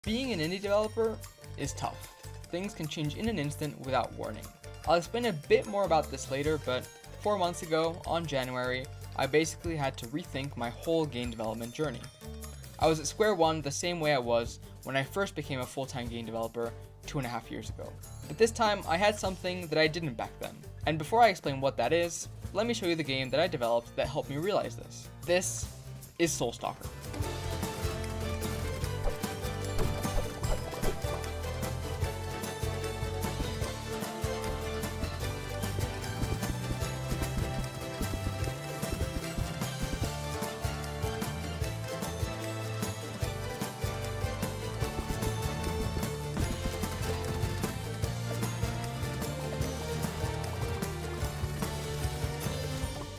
Being an indie developer is tough. Things can change in an instant without warning. I'll explain a bit more about this later, but 4 months ago, on January, I basically had to rethink my whole game development journey. I was at square one the same way I was when I first became a full-time game developer 2.5 years ago. But this time, I had something that I didn't back then. And before I explain what that is, let me show you the game that I developed that helped me realize this. This is Soulstalker.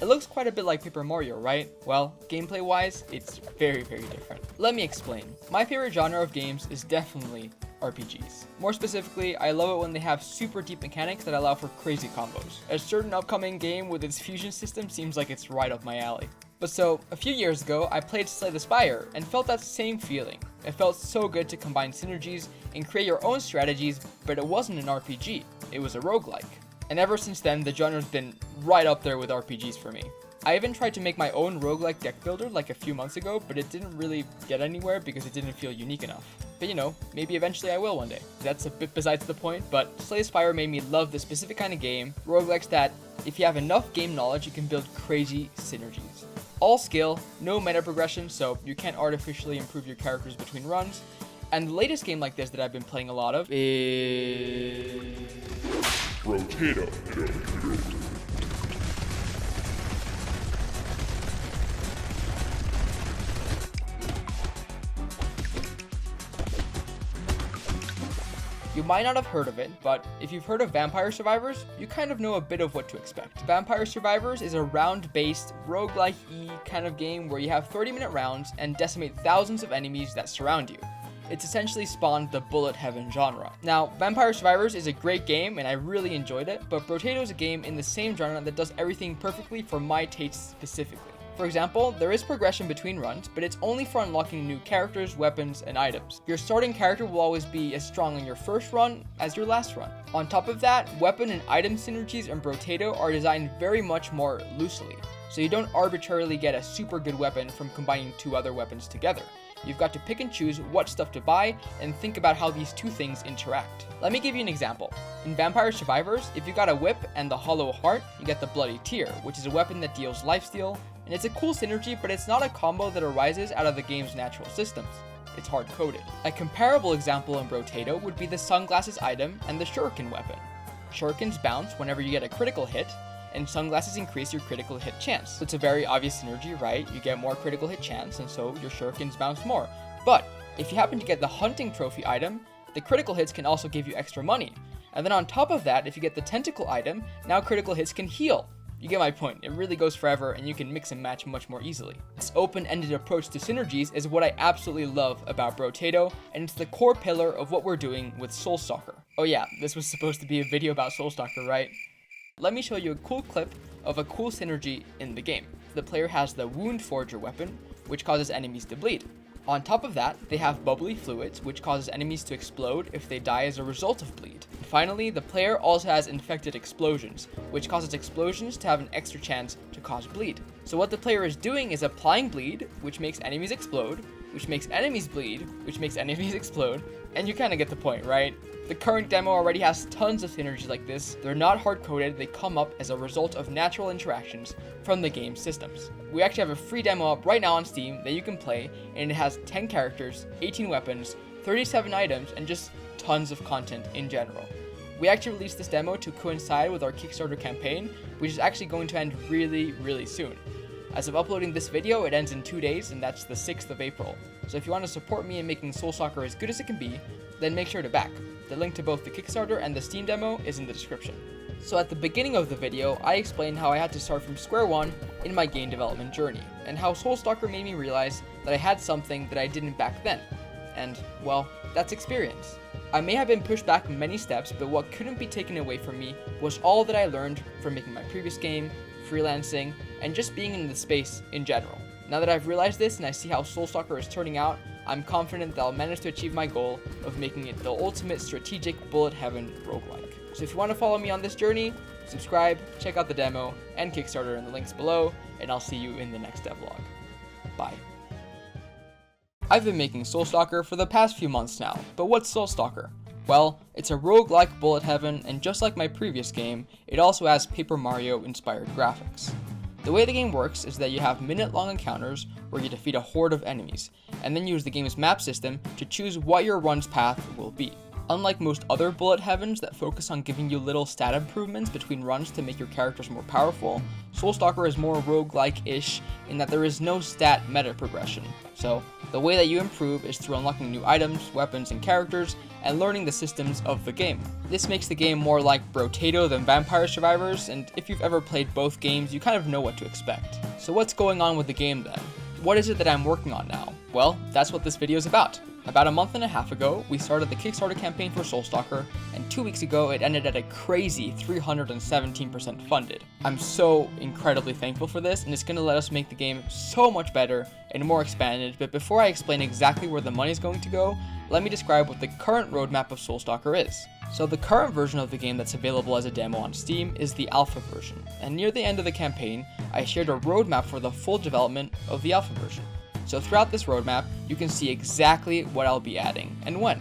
It looks quite a bit like Paper Mario, right? Well, gameplay-wise, it's very, very different. Let me explain. My favorite genre of games is definitely RPGs. More specifically, I love it when they have super deep mechanics that allow for crazy combos. A certain upcoming game with its fusion system seems like it's right up my alley. But so, a few years ago, I played Slay the Spire and felt that same feeling. It felt so good to combine synergies and create your own strategies, but it wasn't an RPG, it was a roguelike. And ever since then, the genre's been right up there with RPGs for me. I even tried to make my own roguelike deck builder like a few months ago, but it didn't really get anywhere because it didn't feel unique enough. But you know, maybe eventually I will one day. That's a bit besides the point, but Slay the Spire made me love this specific kind of game, roguelikes that, if you have enough game knowledge, you can build crazy synergies. All skill, no meta progression, so you can't artificially improve your characters between runs. And the latest game like this that I've been playing a lot of is Rotato. You might not have heard of it, but if you've heard of Vampire Survivors, you kind of know a bit of what to expect. Vampire Survivors is a round-based, roguelike-y kind of game where you have 30-minute rounds and decimate thousands of enemies that surround you. It's essentially spawned the bullet heaven genre. Now, Vampire Survivors is a great game and I really enjoyed it, but Brotato is a game in the same genre that does everything perfectly for my taste specifically. For example, there is progression between runs, but it's only for unlocking new characters, weapons, and items. Your starting character will always be as strong in your first run as your last run. On top of that, weapon and item synergies in Brotato are designed very much more loosely, so you don't arbitrarily get a super good weapon from combining two other weapons together. You've got to pick and choose what stuff to buy and think about how these two things interact. Let me give you an example. In Vampire Survivors, if you got a whip and the hollow heart, you get the Bloody Tear, which is a weapon that deals lifesteal, and it's a cool synergy, but it's not a combo that arises out of the game's natural systems. It's hard-coded. A comparable example in Brotato would be the sunglasses item and the shuriken weapon. Shurikens bounce whenever you get a critical hit, and sunglasses increase your critical hit chance. So it's a very obvious synergy, right? You get more critical hit chance, and so your shurikens bounce more. But if you happen to get the hunting trophy item, the critical hits can also give you extra money. And then on top of that, if you get the tentacle item, now critical hits can heal. You get my point. It really goes forever, and you can mix and match much more easily. This open-ended approach to synergies is what I absolutely love about Brotato, and it's the core pillar of what we're doing with Soulstalker. Oh yeah, this was supposed to be a video about Soulstalker, right? Let me show you a cool clip of a cool synergy in the game. The player has the Wound Forger weapon, which causes enemies to bleed. On top of that, they have bubbly fluids, which causes enemies to explode if they die as a result of bleed. Finally, the player also has infected explosions, which causes explosions to have an extra chance to cause bleed. So what the player is doing is applying bleed, which makes enemies explode, which makes enemies bleed, which makes enemies explode, and you kind of get the point, right? The current demo already has tons of synergies like this. They're not hard-coded, they come up as a result of natural interactions from the game's systems. We actually have a free demo up right now on Steam that you can play, and it has 10 characters, 18 weapons, 37 items, and just tons of content in general. We actually released this demo to coincide with our Kickstarter campaign, which is actually going to end really, really soon. As of uploading this video, it ends in 2 days, and that's the 6th of April. So if you want to support me in making Soulstalker as good as it can be, then make sure to back. The link to both the Kickstarter and the Steam demo is in the description. So at the beginning of the video, I explained how I had to start from square one in my game development journey, and how Soulstalker made me realize that I had something that I didn't back then. And, well, that's experience. I may have been pushed back many steps, but what couldn't be taken away from me was all that I learned from making my previous game, freelancing, and just being in the space in general. Now that I've realized this and I see how Soulstalker is turning out, I'm confident that I'll manage to achieve my goal of making it the ultimate strategic bullet heaven roguelike. So if you want to follow me on this journey, subscribe, check out the demo and Kickstarter in the links below, and I'll see you in the next devlog. Bye. I've been making Soulstalker for the past few months now, but what's Soulstalker? Well, it's a roguelike bullet heaven, and just like my previous game, it also has Paper Mario inspired graphics. The way the game works is that you have minute-long encounters where you defeat a horde of enemies, and then use the game's map system to choose what your run's path will be. Unlike most other bullet heavens that focus on giving you little stat improvements between runs to make your characters more powerful, Soulstalker is more roguelike-ish in that there is no stat meta progression. So, the way that you improve is through unlocking new items, weapons, and characters, and learning the systems of the game. This makes the game more like Brotato than Vampire Survivors, and if you've ever played both games, you kind of know what to expect. So what's going on with the game then? What is it that I'm working on now? Well, that's what this video is about. About a month and a half ago, we started the Kickstarter campaign for Soulstalker, and 2 weeks ago it ended at a crazy 317% funded. I'm so incredibly thankful for this, and it's going to let us make the game so much better and more expanded, but before I explain exactly where the money is going to go, let me describe what the current roadmap of Soulstalker is. So the current version of the game that's available as a demo on Steam is the alpha version, and near the end of the campaign, I shared a roadmap for the full development of the alpha version. So throughout this roadmap, you can see exactly what I'll be adding and when.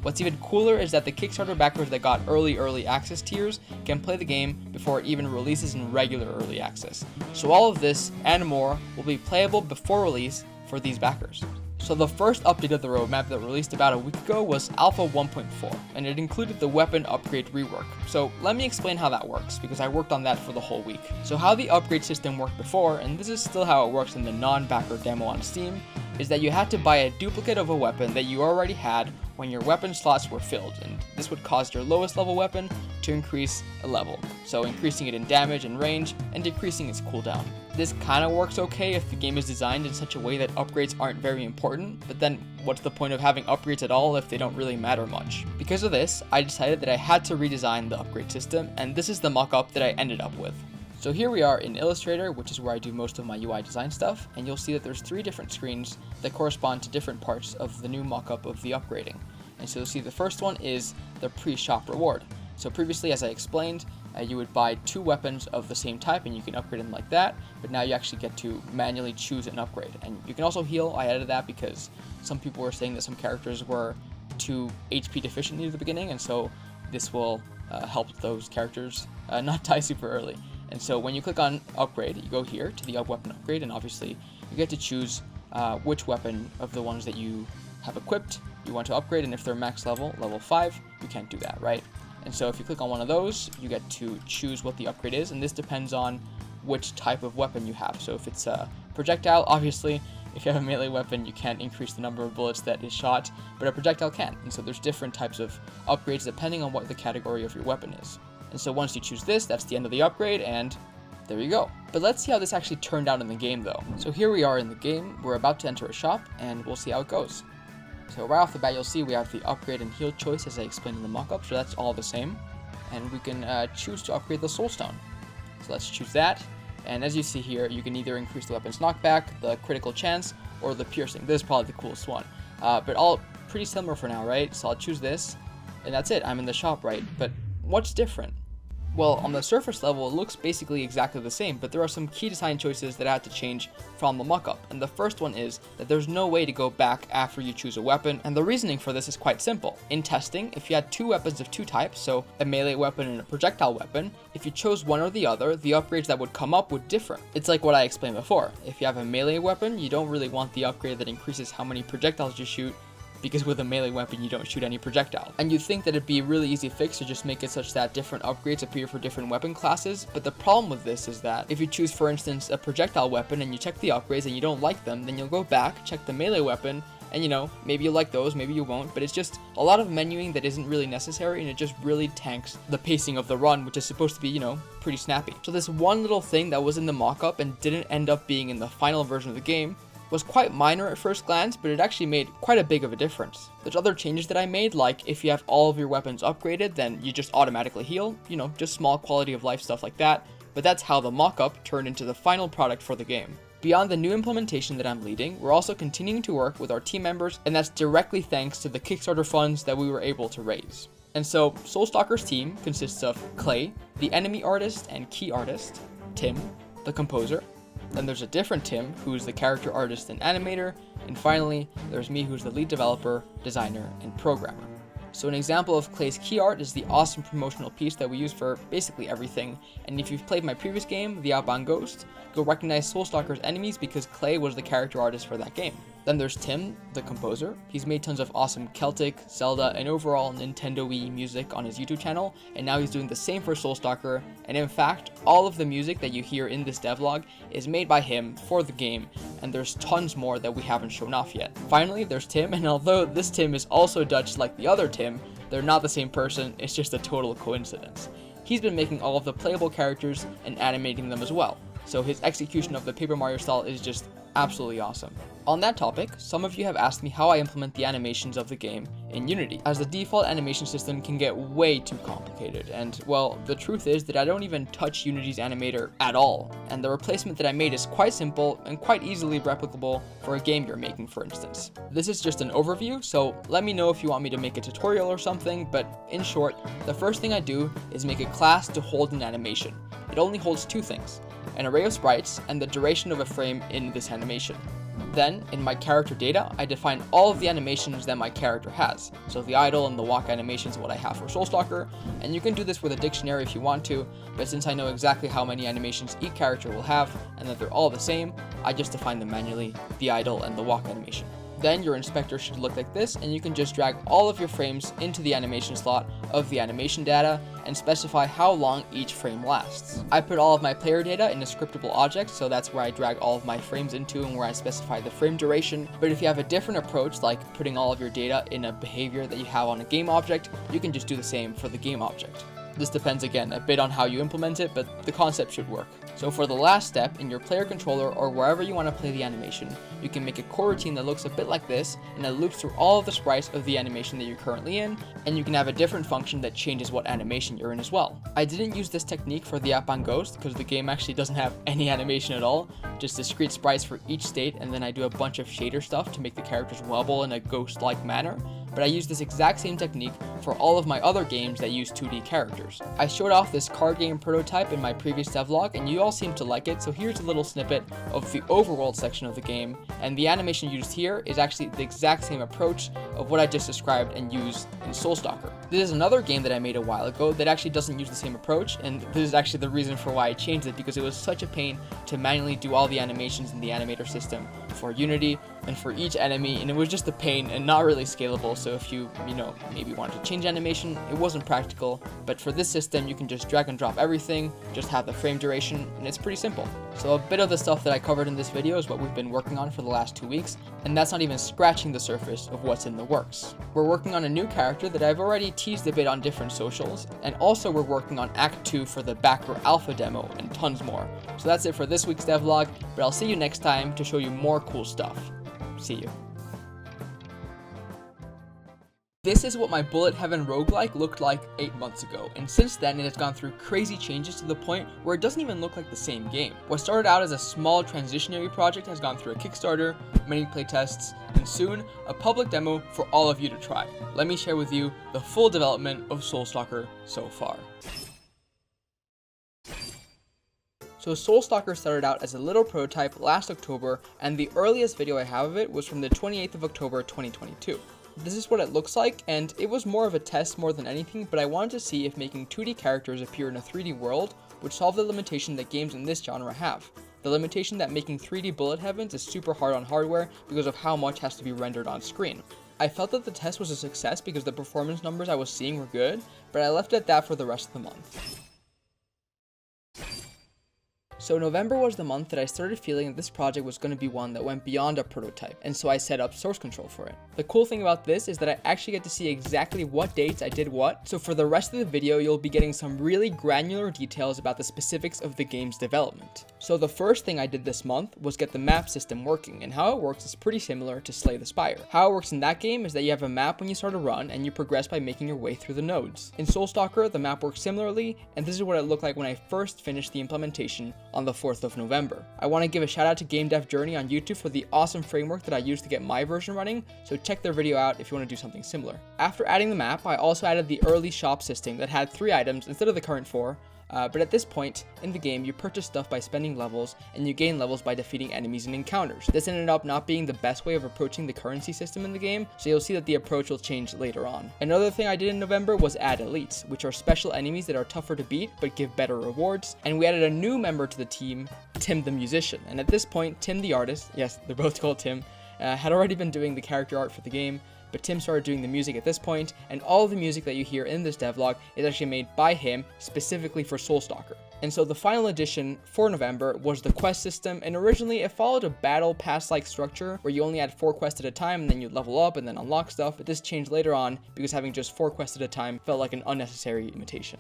What's even cooler is that the Kickstarter backers that got early access tiers can play the game before it even releases in regular early access. So all of this and more will be playable before release for these backers. So the first update of the roadmap that released about a week ago was Alpha 1.4, and it included the weapon upgrade rework. So let me explain how that works, because I worked on that for the whole week. So how the upgrade system worked before, and this is still how it works in the non-backer demo on Steam, is that you had to buy a duplicate of a weapon that you already had when your weapon slots were filled, and this would cause your lowest level weapon to increase a level, so increasing it in damage and range, and decreasing its cooldown. This kinda works okay if the game is designed in such a way that upgrades aren't very important, but then what's the point of having upgrades at all if they don't really matter much? Because of this, I decided that I had to redesign the upgrade system, and this is the mock-up that I ended up with. So here we are in Illustrator, which is where I do most of my UI design stuff, and you'll see that there's 3 different screens that correspond to different parts of the new mockup of the upgrading. And so you'll see the first one is the pre-shop reward. So previously, as I explained, you would buy 2 weapons of the same type and you can upgrade them like that, but now you actually get to manually choose an upgrade. And you can also heal. I added that because some people were saying that some characters were too HP deficient near the beginning, and so this will help those characters not die super early. And so when you click on upgrade, you go here to the weapon upgrade, and obviously you get to choose which weapon of the ones that you have equipped you want to upgrade, and if they're max level, level 5, you can't do that, right? And so if you click on one of those, you get to choose what the upgrade is, and this depends on which type of weapon you have. So if it's a projectile, obviously, if you have a melee weapon, you can't increase the number of bullets that is shot, but a projectile can. And so there's different types of upgrades depending on what the category of your weapon is. And so once you choose this, that's the end of the upgrade, and there you go. But let's see how this actually turned out in the game though. So here we are in the game, we're about to enter a shop, and we'll see how it goes. So right off the bat, you'll see we have the upgrade and heal choice as I explained in the mockup, so that's all the same. And we can choose to upgrade the soul stone. So let's choose that. And as you see here, you can either increase the weapon's knockback, the critical chance, or the piercing. This is probably the coolest one. But all pretty similar for now, right? So I'll choose this, and that's it. I'm in the shop, right? But what's different? Well, on the surface level, it looks basically exactly the same, but there are some key design choices that I had to change from the mockup. And the first one is that there's no way to go back after you choose a weapon, and the reasoning for this is quite simple. In testing, if you had 2 weapons of 2 types, so a melee weapon and a projectile weapon, if you chose one or the other, the upgrades that would come up would differ. It's like what I explained before. If you have a melee weapon, you don't really want the upgrade that increases how many projectiles you shoot, because with a melee weapon you don't shoot any projectile. And you'd think that it'd be a really easy fix to just make it such that different upgrades appear for different weapon classes, but the problem with this is that if you choose, for instance, a projectile weapon and you check the upgrades and you don't like them, then you'll go back, check the melee weapon, and maybe you'll like those, maybe you won't, but it's just a lot of menuing that isn't really necessary, and it just really tanks the pacing of the run, which is supposed to be, pretty snappy. So this one little thing that was in the mock-up and didn't end up being in the final version of the game was quite minor at first glance, but it actually made quite a big of a difference. There's other changes that I made, like if you have all of your weapons upgraded, then you just automatically heal, just small quality of life stuff like that, but that's how the mock-up turned into the final product for the game. Beyond the new implementation that I'm leading, we're also continuing to work with our team members, and that's directly thanks to the Kickstarter funds that we were able to raise. And so, Soulstalker's team consists of Clay, the enemy artist and key artist, Tim, the composer, then there's a different Tim, who's the character artist and animator, and finally, there's me, who's the lead developer, designer, and programmer. So an example of Clay's key art is the awesome promotional piece that we use for basically everything, and if you've played my previous game, The Outbound Ghost, you'll recognize Soulstalker's enemies because Clay was the character artist for that game. Then there's Tim, the composer. He's made tons of awesome Celtic, Zelda, and overall Nintendo-y music on his YouTube channel, and now he's doing the same for Soulstalker, and in fact, all of the music that you hear in this devlog is made by him for the game, and there's tons more that we haven't shown off yet. Finally, there's Tim, and although this Tim is also Dutch like the other Tim, they're not the same person, it's just a total coincidence. He's been making all of the playable characters and animating them as well, so his execution of the Paper Mario style is just absolutely awesome. On that topic, some of you have asked me how I implement the animations of the game in Unity, as the default animation system can get way too complicated, and well, the truth is that I don't even touch Unity's animator at all, and the replacement that I made is quite simple and quite easily replicable for a game you're making, for instance. This is just an overview, so let me know if you want me to make a tutorial or something, but in short, the first thing I do is make a class to hold an animation. It only holds two things: an array of sprites and the duration of a frame in this animation. Then, in my character data, I define all of the animations that my character has. So the idle and the walk animations are what I have for Soulstalker, and you can do this with a dictionary if you want to, but since I know exactly how many animations each character will have, and that they're all the same, I just define them manually, the idle and the walk animation. Then your inspector should look like this, and you can just drag all of your frames into the animation slot of the animation data and specify how long each frame lasts. I put all of my player data in a scriptable object, so that's where I drag all of my frames into and where I specify the frame duration. But if you have a different approach, like putting all of your data in a behavior that you have on a game object, you can just do the same for the game object. This depends again a bit on how you implement it, but the concept should work. So for the last step, in your player controller or wherever you want to play the animation, you can make a coroutine that looks a bit like this, and it loops through all of the sprites of the animation that you're currently in, and you can have a different function that changes what animation you're in as well. I didn't use this technique for the Outbound Ghost because the game actually doesn't have any animation at all, just discrete sprites for each state, and then I do a bunch of shader stuff to make the characters wobble in a ghost-like manner. But I use this exact same technique for all of my other games that use 2D characters. I showed off this card game prototype in my previous devlog, and you all seem to like it, so here's a little snippet of the overworld section of the game, and the animation used here is actually the exact same approach of what I just described and used in Soulstalker. This is another game that I made a while ago that actually doesn't use the same approach, and this is actually the reason for why I changed it, because it was such a pain to manually do all the animations in the animator system for Unity and for each enemy, and it was just a pain and not really scalable. So if you maybe wanted to change animation, it wasn't practical, but for this system you can just drag and drop everything, just have the frame duration, and it's pretty simple. So a bit of the stuff that I covered in this video is what we've been working on for the last 2 weeks, and that's not even scratching the surface of what's in the works. We're working on a new character that I've already teased a bit on different socials, and also we're working on Act 2 for the backer alpha demo and tons more. So that's it for this week's devlog, but I'll see you next time to show you more cool stuff. See you. This is what my Bullet Heaven roguelike looked like 8 months ago, and since then it has gone through crazy changes to the point where it doesn't even look like the same game. What started out as a small transitionary project has gone through a Kickstarter, many playtests, and soon a public demo for all of you to try. Let me share with you the full development of Soulstalker so far. So Soulstalker started out as a little prototype last October, and the earliest video I have of it was from the 28th of October 2022. This is what it looks like, and it was more of a test more than anything, but I wanted to see if making 2D characters appear in a 3D world would solve the limitation that games in this genre have. The limitation that making 3D bullet heavens is super hard on hardware because of how much has to be rendered on screen. I felt that the test was a success because the performance numbers I was seeing were good, but I left it at that for the rest of the month. So November was the month that I started feeling that this project was going to be one that went beyond a prototype, and so I set up source control for it. The cool thing about this is that I actually get to see exactly what dates I did what, so for the rest of the video you'll be getting some really granular details about the specifics of the game's development. So the first thing I did this month was get the map system working, and how it works is pretty similar to Slay the Spire. How it works in that game is that you have a map when you start a run, and you progress by making your way through the nodes. In Soulstalker, the map works similarly, and this is what it looked like when I first finished the implementation on the 4th of November. I want to give a shout out to Game Dev Journey on YouTube for the awesome framework that I used to get my version running, so check their video out if you want to do something similar. After adding the map, I also added the early shop system that had 3 items instead of the current 4. But at this point in the game, you purchase stuff by spending levels, and you gain levels by defeating enemies in encounters. This ended up not being the best way of approaching the currency system in the game, so you'll see that the approach will change later on. Another thing I did in November was add elites, which are special enemies that are tougher to beat but give better rewards, and we added a new member to the team, Tim the musician. And at this point, Tim the artist, yes, they're both called Tim, had already been doing the character art for the game, but Tim started doing the music at this point, and all of the music that you hear in this devlog is actually made by him specifically for Soulstalker. And so the final addition for November was the quest system, and originally it followed a battle pass-like structure where you only had 4 quests at a time and then you'd level up and then unlock stuff, but this changed later on because having just 4 quests at a time felt like an unnecessary limitation.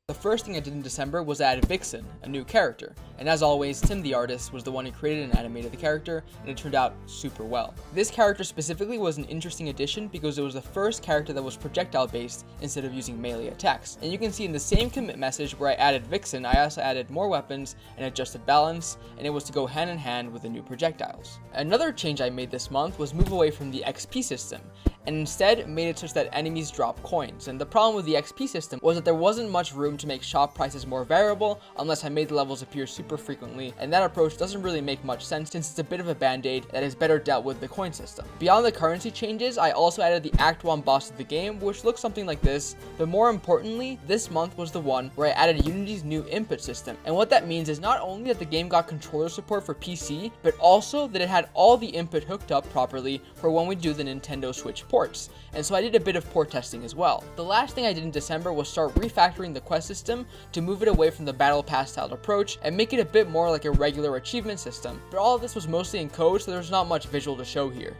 The first thing I did in December was add Vixen, a new character, and as always, Tim the artist was the one who created and animated the character, and it turned out super well. This character specifically was an interesting addition because it was the first character that was projectile based instead of using melee attacks. And you can see in the same commit message where I added Vixen, I also added more weapons and adjusted balance, and it was to go hand in hand with the new projectiles. Another change I made this month was move away from the XP system, and instead made it such that enemies drop coins. And the problem with the XP system was that there wasn't much room to make shop prices more variable unless I made the levels appear super frequently, and that approach doesn't really make much sense since it's a bit of a band-aid that is better dealt with the coin system. Beyond the currency changes, I also added the Act 1 boss of the game, which looks something like this, but more importantly, this month was the one where I added Unity's new input system. And what that means is not only that the game got controller support for PC, but also that it had all the input hooked up properly for when we do the Nintendo Switch ports. And so I did a bit of port testing as well. The last thing I did in December was start refactoring the quest system to move it away from the battle pass styled approach and make it a bit more like a regular achievement system. But all of this was mostly in code, so there's not much visual to show here.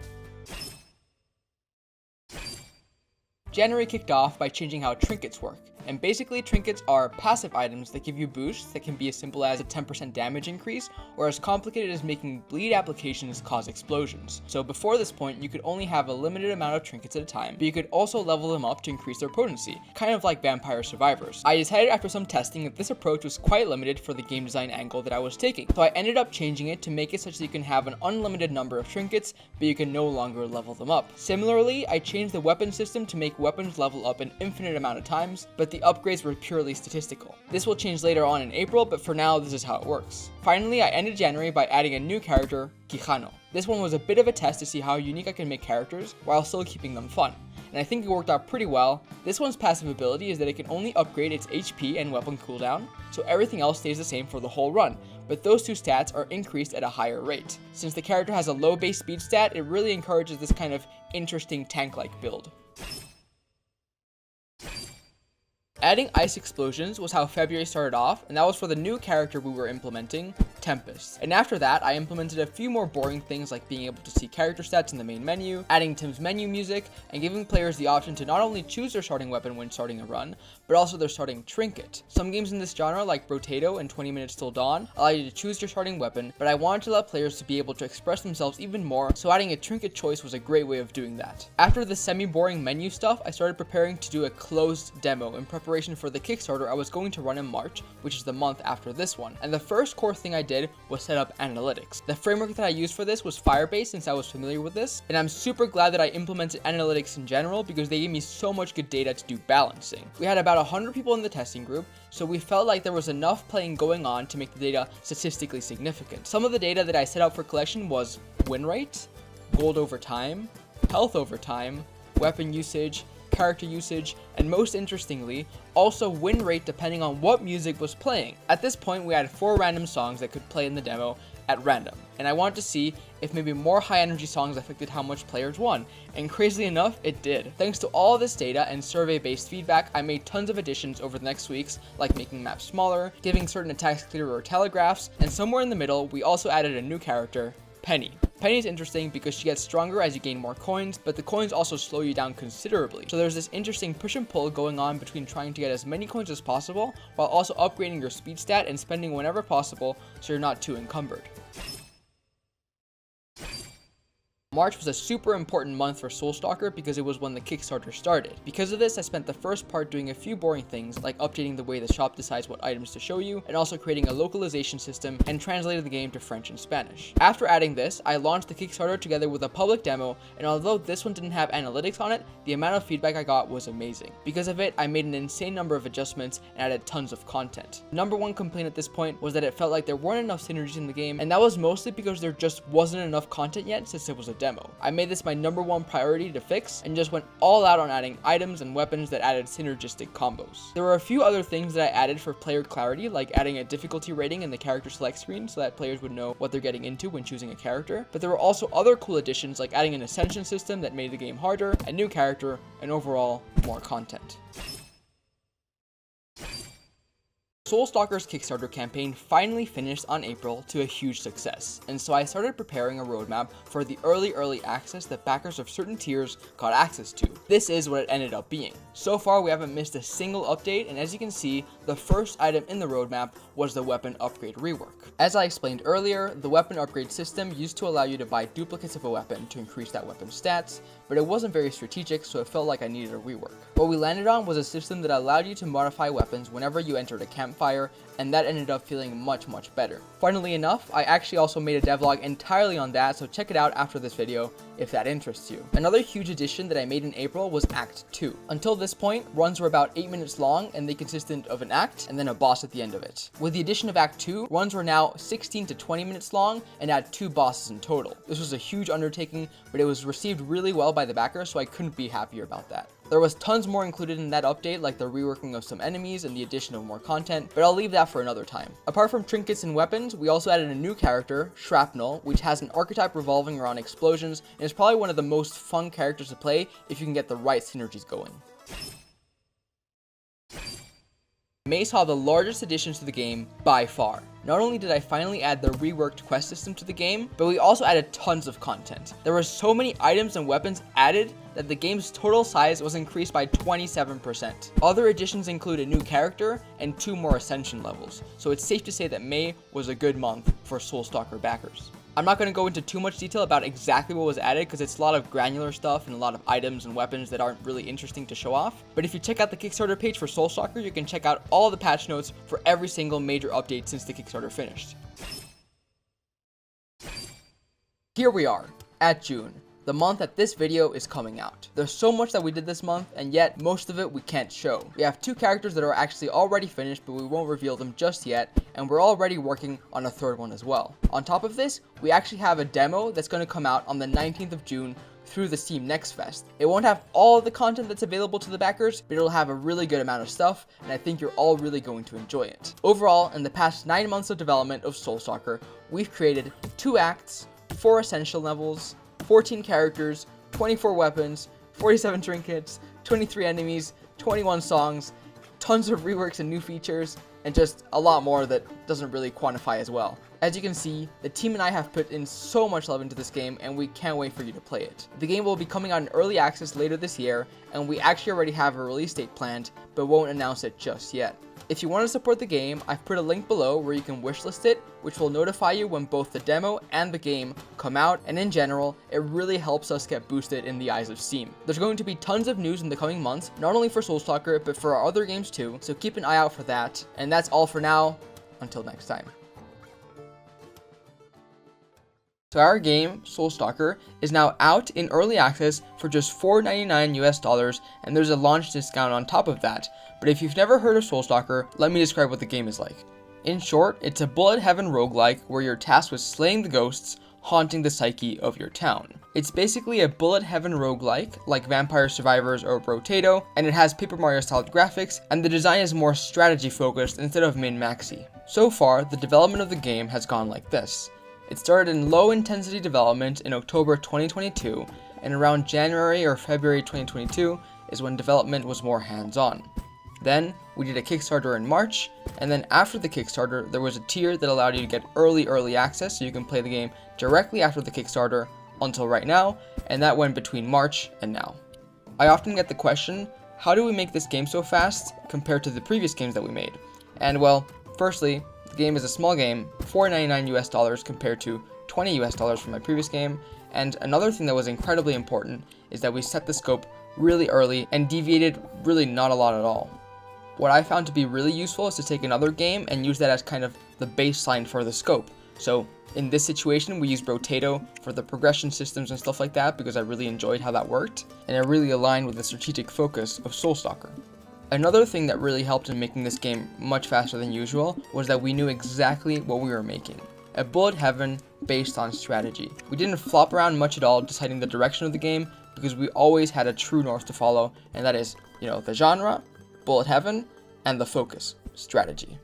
January kicked off by changing how trinkets work. And basically, trinkets are passive items that give you boosts that can be as simple as a 10% damage increase, or as complicated as making bleed applications cause explosions. So before this point, you could only have a limited amount of trinkets at a time, but you could also level them up to increase their potency, kind of like Vampire Survivors. I decided after some testing that this approach was quite limited for the game design angle that I was taking, so I ended up changing it to make it such that you can have an unlimited number of trinkets, but you can no longer level them up. Similarly, I changed the weapon system to make weapons level up an infinite amount of times, but the upgrades were purely statistical. This will change later on in April, but for now, this is how it works. Finally, I ended January by adding a new character, Quijano. This one was a bit of a test to see how unique I can make characters while still keeping them fun, and I think it worked out pretty well. This one's passive ability is that it can only upgrade its HP and weapon cooldown, so everything else stays the same for the whole run, but those two stats are increased at a higher rate. Since the character has a low base speed stat, it really encourages this kind of interesting tank-like build. Adding ice explosions was how February started off, and that was for the new character we were implementing, Tempest. And after that, I implemented a few more boring things like being able to see character stats in the main menu, adding Tim's menu music, and giving players the option to not only choose their starting weapon when starting a run, but also their starting trinket. Some games in this genre, like Brotato and 20 Minutes Till Dawn, allow you to choose your starting weapon, but I wanted to let players to be able to express themselves even more, so adding a trinket choice was a great way of doing that. After the semi-boring menu stuff, I started preparing to do a closed demo in preparation for the Kickstarter I was going to run in March, which is the month after this one. And the first core thing I did was set up analytics. The framework that I used for this was Firebase, since I was familiar with this, and I'm super glad that I implemented analytics in general because they gave me so much good data to do balancing. We had about 100 people in the testing group, so we felt like there was enough playing going on to make the data statistically significant. Some of the data that I set out for collection was win rate, gold over time, health over time, weapon usage, character usage, and most interestingly, also win rate depending on what music was playing. At this point, we had 4 random songs that could play in the demo at random, and I wanted to see if maybe more high energy songs affected how much players won, and crazily enough, it did. Thanks to all this data and survey-based feedback, I made tons of additions over the next weeks, like making maps smaller, giving certain attacks clearer telegraphs, and somewhere in the middle, we also added a new character, Penny. Penny is interesting because she gets stronger as you gain more coins, but the coins also slow you down considerably. So there's this interesting push and pull going on between trying to get as many coins as possible, while also upgrading your speed stat and spending whenever possible so you're not too encumbered. March was a super important month for Soulstalker because it was when the Kickstarter started. Because of this, I spent the first part doing a few boring things like updating the way the shop decides what items to show you, and also creating a localization system and translated the game to French and Spanish. After adding this, I launched the Kickstarter together with a public demo, and although this one didn't have analytics on it, the amount of feedback I got was amazing. Because of it, I made an insane number of adjustments and added tons of content. The number one complaint at this point was that it felt like there weren't enough synergies in the game, and that was mostly because there just wasn't enough content yet since it was a demo. I made this my number one priority to fix and just went all out on adding items and weapons that added synergistic combos. There were a few other things that I added for player clarity, like adding a difficulty rating in the character select screen so that players would know what they're getting into when choosing a character. But there were also other cool additions like adding an ascension system that made the game harder, a new character, and overall more content. Soulstalker's Kickstarter campaign finally finished on April to a huge success, and so I started preparing a roadmap for the early access that backers of certain tiers got access to. This is what it ended up being. So far, we haven't missed a single update, and as you can see, the first item in the roadmap was the weapon upgrade rework. As I explained earlier, the weapon upgrade system used to allow you to buy duplicates of a weapon to increase that weapon's stats, but it wasn't very strategic, so it felt like I needed a rework. What we landed on was a system that allowed you to modify weapons whenever you entered a campfire, and that ended up feeling much better. Funnily enough, I actually also made a devlog entirely on that, so check it out after this video if that interests you. Another huge addition that I made in April was Act 2. Until this point, runs were about 8 minutes long, and they consisted of an act and then a boss at the end of it. With the addition of Act 2, runs were now 16 to 20 minutes long and had 2 bosses in total. This was a huge undertaking, but it was received really well by the backers, so I couldn't be happier about that. There was tons more included in that update, like the reworking of some enemies and the addition of more content, but I'll leave that for another time. Apart from trinkets and weapons, we also added a new character, Shrapnel, which has an archetype revolving around explosions, and is probably one of the most fun characters to play if you can get the right synergies going. May saw the largest additions to the game by far. Not only did I finally add the reworked quest system to the game, but we also added tons of content. There were so many items and weapons added that the game's total size was increased by 27%. Other additions include a new character and 2 more ascension levels, so it's safe to say that May was a good month for Soulstalker backers. I'm not going to go into too much detail about exactly what was added because it's a lot of granular stuff and a lot of items and weapons that aren't really interesting to show off. But if you check out the Kickstarter page for Soulstalker, you can check out all the patch notes for every single major update since the Kickstarter finished. Here we are, at June, the month that this video is coming out. There's so much that we did this month, and yet most of it we can't show. We have 2 characters that are actually already finished, but we won't reveal them just yet, and we're already working on a 3rd one as well. On top of this, we actually have a demo that's going to come out on the 19th of June through the Steam Next Fest. It won't have all of the content that's available to the backers, but it'll have a really good amount of stuff, and I think you're all really going to enjoy it. Overall, in the past 9 months of development of Soulstalker, we've created 2 acts, 4 essential levels, 14 characters, 24 weapons, 47 trinkets, 23 enemies, 21 songs, tons of reworks and new features, and just a lot more that doesn't really quantify as well. As you can see, the team and I have put in so much love into this game, and we can't wait for you to play it. The game will be coming out in early access later this year, and we actually already have a release date planned, but won't announce it just yet. If you want to support the game, I've put a link below where you can wishlist it, which will notify you when both the demo and the game come out, and in general, it really helps us get boosted in the eyes of Steam. There's going to be tons of news in the coming months, not only for Soulstalker, but for our other games too, so keep an eye out for that, and that's all for now. Until next time. So our game, Soulstalker, is now out in early access for just $4.99 US, and there's a launch discount on top of that. But if you've never heard of Soulstalker, let me describe what the game is like. In short, it's a bullet heaven roguelike where you're tasked with slaying the ghosts haunting the psyche of your town. It's basically a bullet heaven roguelike like Vampire Survivors or Brotato, and it has Paper Mario styled graphics, and the design is more strategy focused instead of min-maxy. So far, the development of the game has gone like this. It started in low intensity development in October 2022, and around January or February 2022 is when development was more hands-on. Then, we did a Kickstarter in March, and then after the Kickstarter, there was a tier that allowed you to get early access so you can play the game directly after the Kickstarter until right now, and that went between March and now. I often get the question, how do we make this game so fast compared to the previous games that we made? And well, firstly, the game is a small game, $4.99 US compared to $20 US for my previous game, And another thing that was incredibly important is that we set the scope really early and deviated really not a lot at all. What I found to be really useful is to take another game and use that as kind of the baseline for the scope. So in this situation, we used Rotato for the progression systems and stuff like that because I really enjoyed how that worked, and it really aligned with the strategic focus of Soulstalker. Another thing that really helped in making this game much faster than usual was that we knew exactly what we were making. A bullet heaven based on strategy. We didn't flop around much at all deciding the direction of the game because we always had a true north to follow, and that is, the genre, bullet heaven, and the focus, strategy.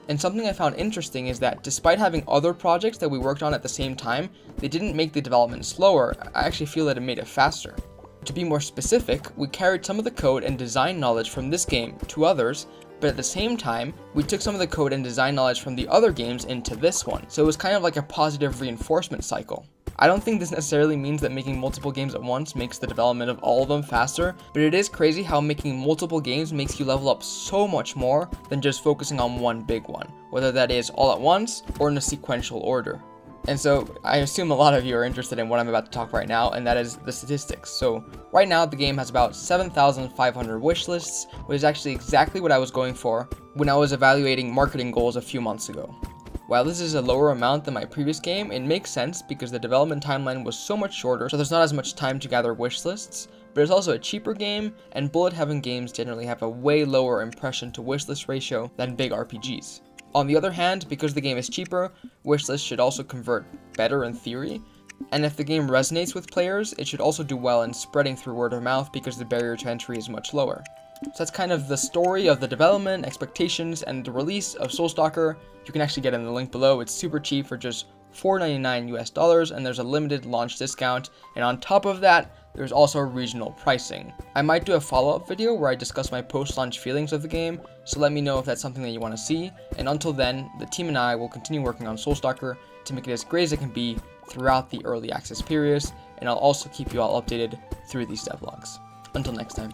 And something I found interesting is that despite having other projects that we worked on at the same time, they didn't make the development slower. I actually feel that it made it faster. To be more specific, we carried some of the code and design knowledge from this game to others, but at the same time, we took some of the code and design knowledge from the other games into this one. So it was kind of like a positive reinforcement cycle. I don't think this necessarily means that making multiple games at once makes the development of all of them faster, but it is crazy how making multiple games makes you level up so much more than just focusing on one big one, whether that is all at once or in a sequential order. And so I assume a lot of you are interested in what I'm about to talk right now, and that is the statistics. So right now the game has about 7,500 wish lists, which is actually exactly what I was going for when I was evaluating marketing goals a few months ago. While this is a lower amount than my previous game, it makes sense because the development timeline was so much shorter, so there's not as much time to gather wish lists, but it's also a cheaper game, and bullet heaven games generally have a way lower impression to wish list ratio than big RPGs. On the other hand, because the game is cheaper, wish lists should also convert better in theory, and if the game resonates with players, it should also do well in spreading through word of mouth because the barrier to entry is much lower. So that's kind of the story of the development, expectations, and the release of Soulstalker. You can actually get in the link below. It's super cheap for just $4.99 US, and there's a limited launch discount. And on top of that, there's also regional pricing. I might do a follow-up video where I discuss my post-launch feelings of the game, so let me know if that's something that you want to see. And until then, the team and I will continue working on Soulstalker to make it as great as it can be throughout the early access periods, and I'll also keep you all updated through these devlogs. Until next time.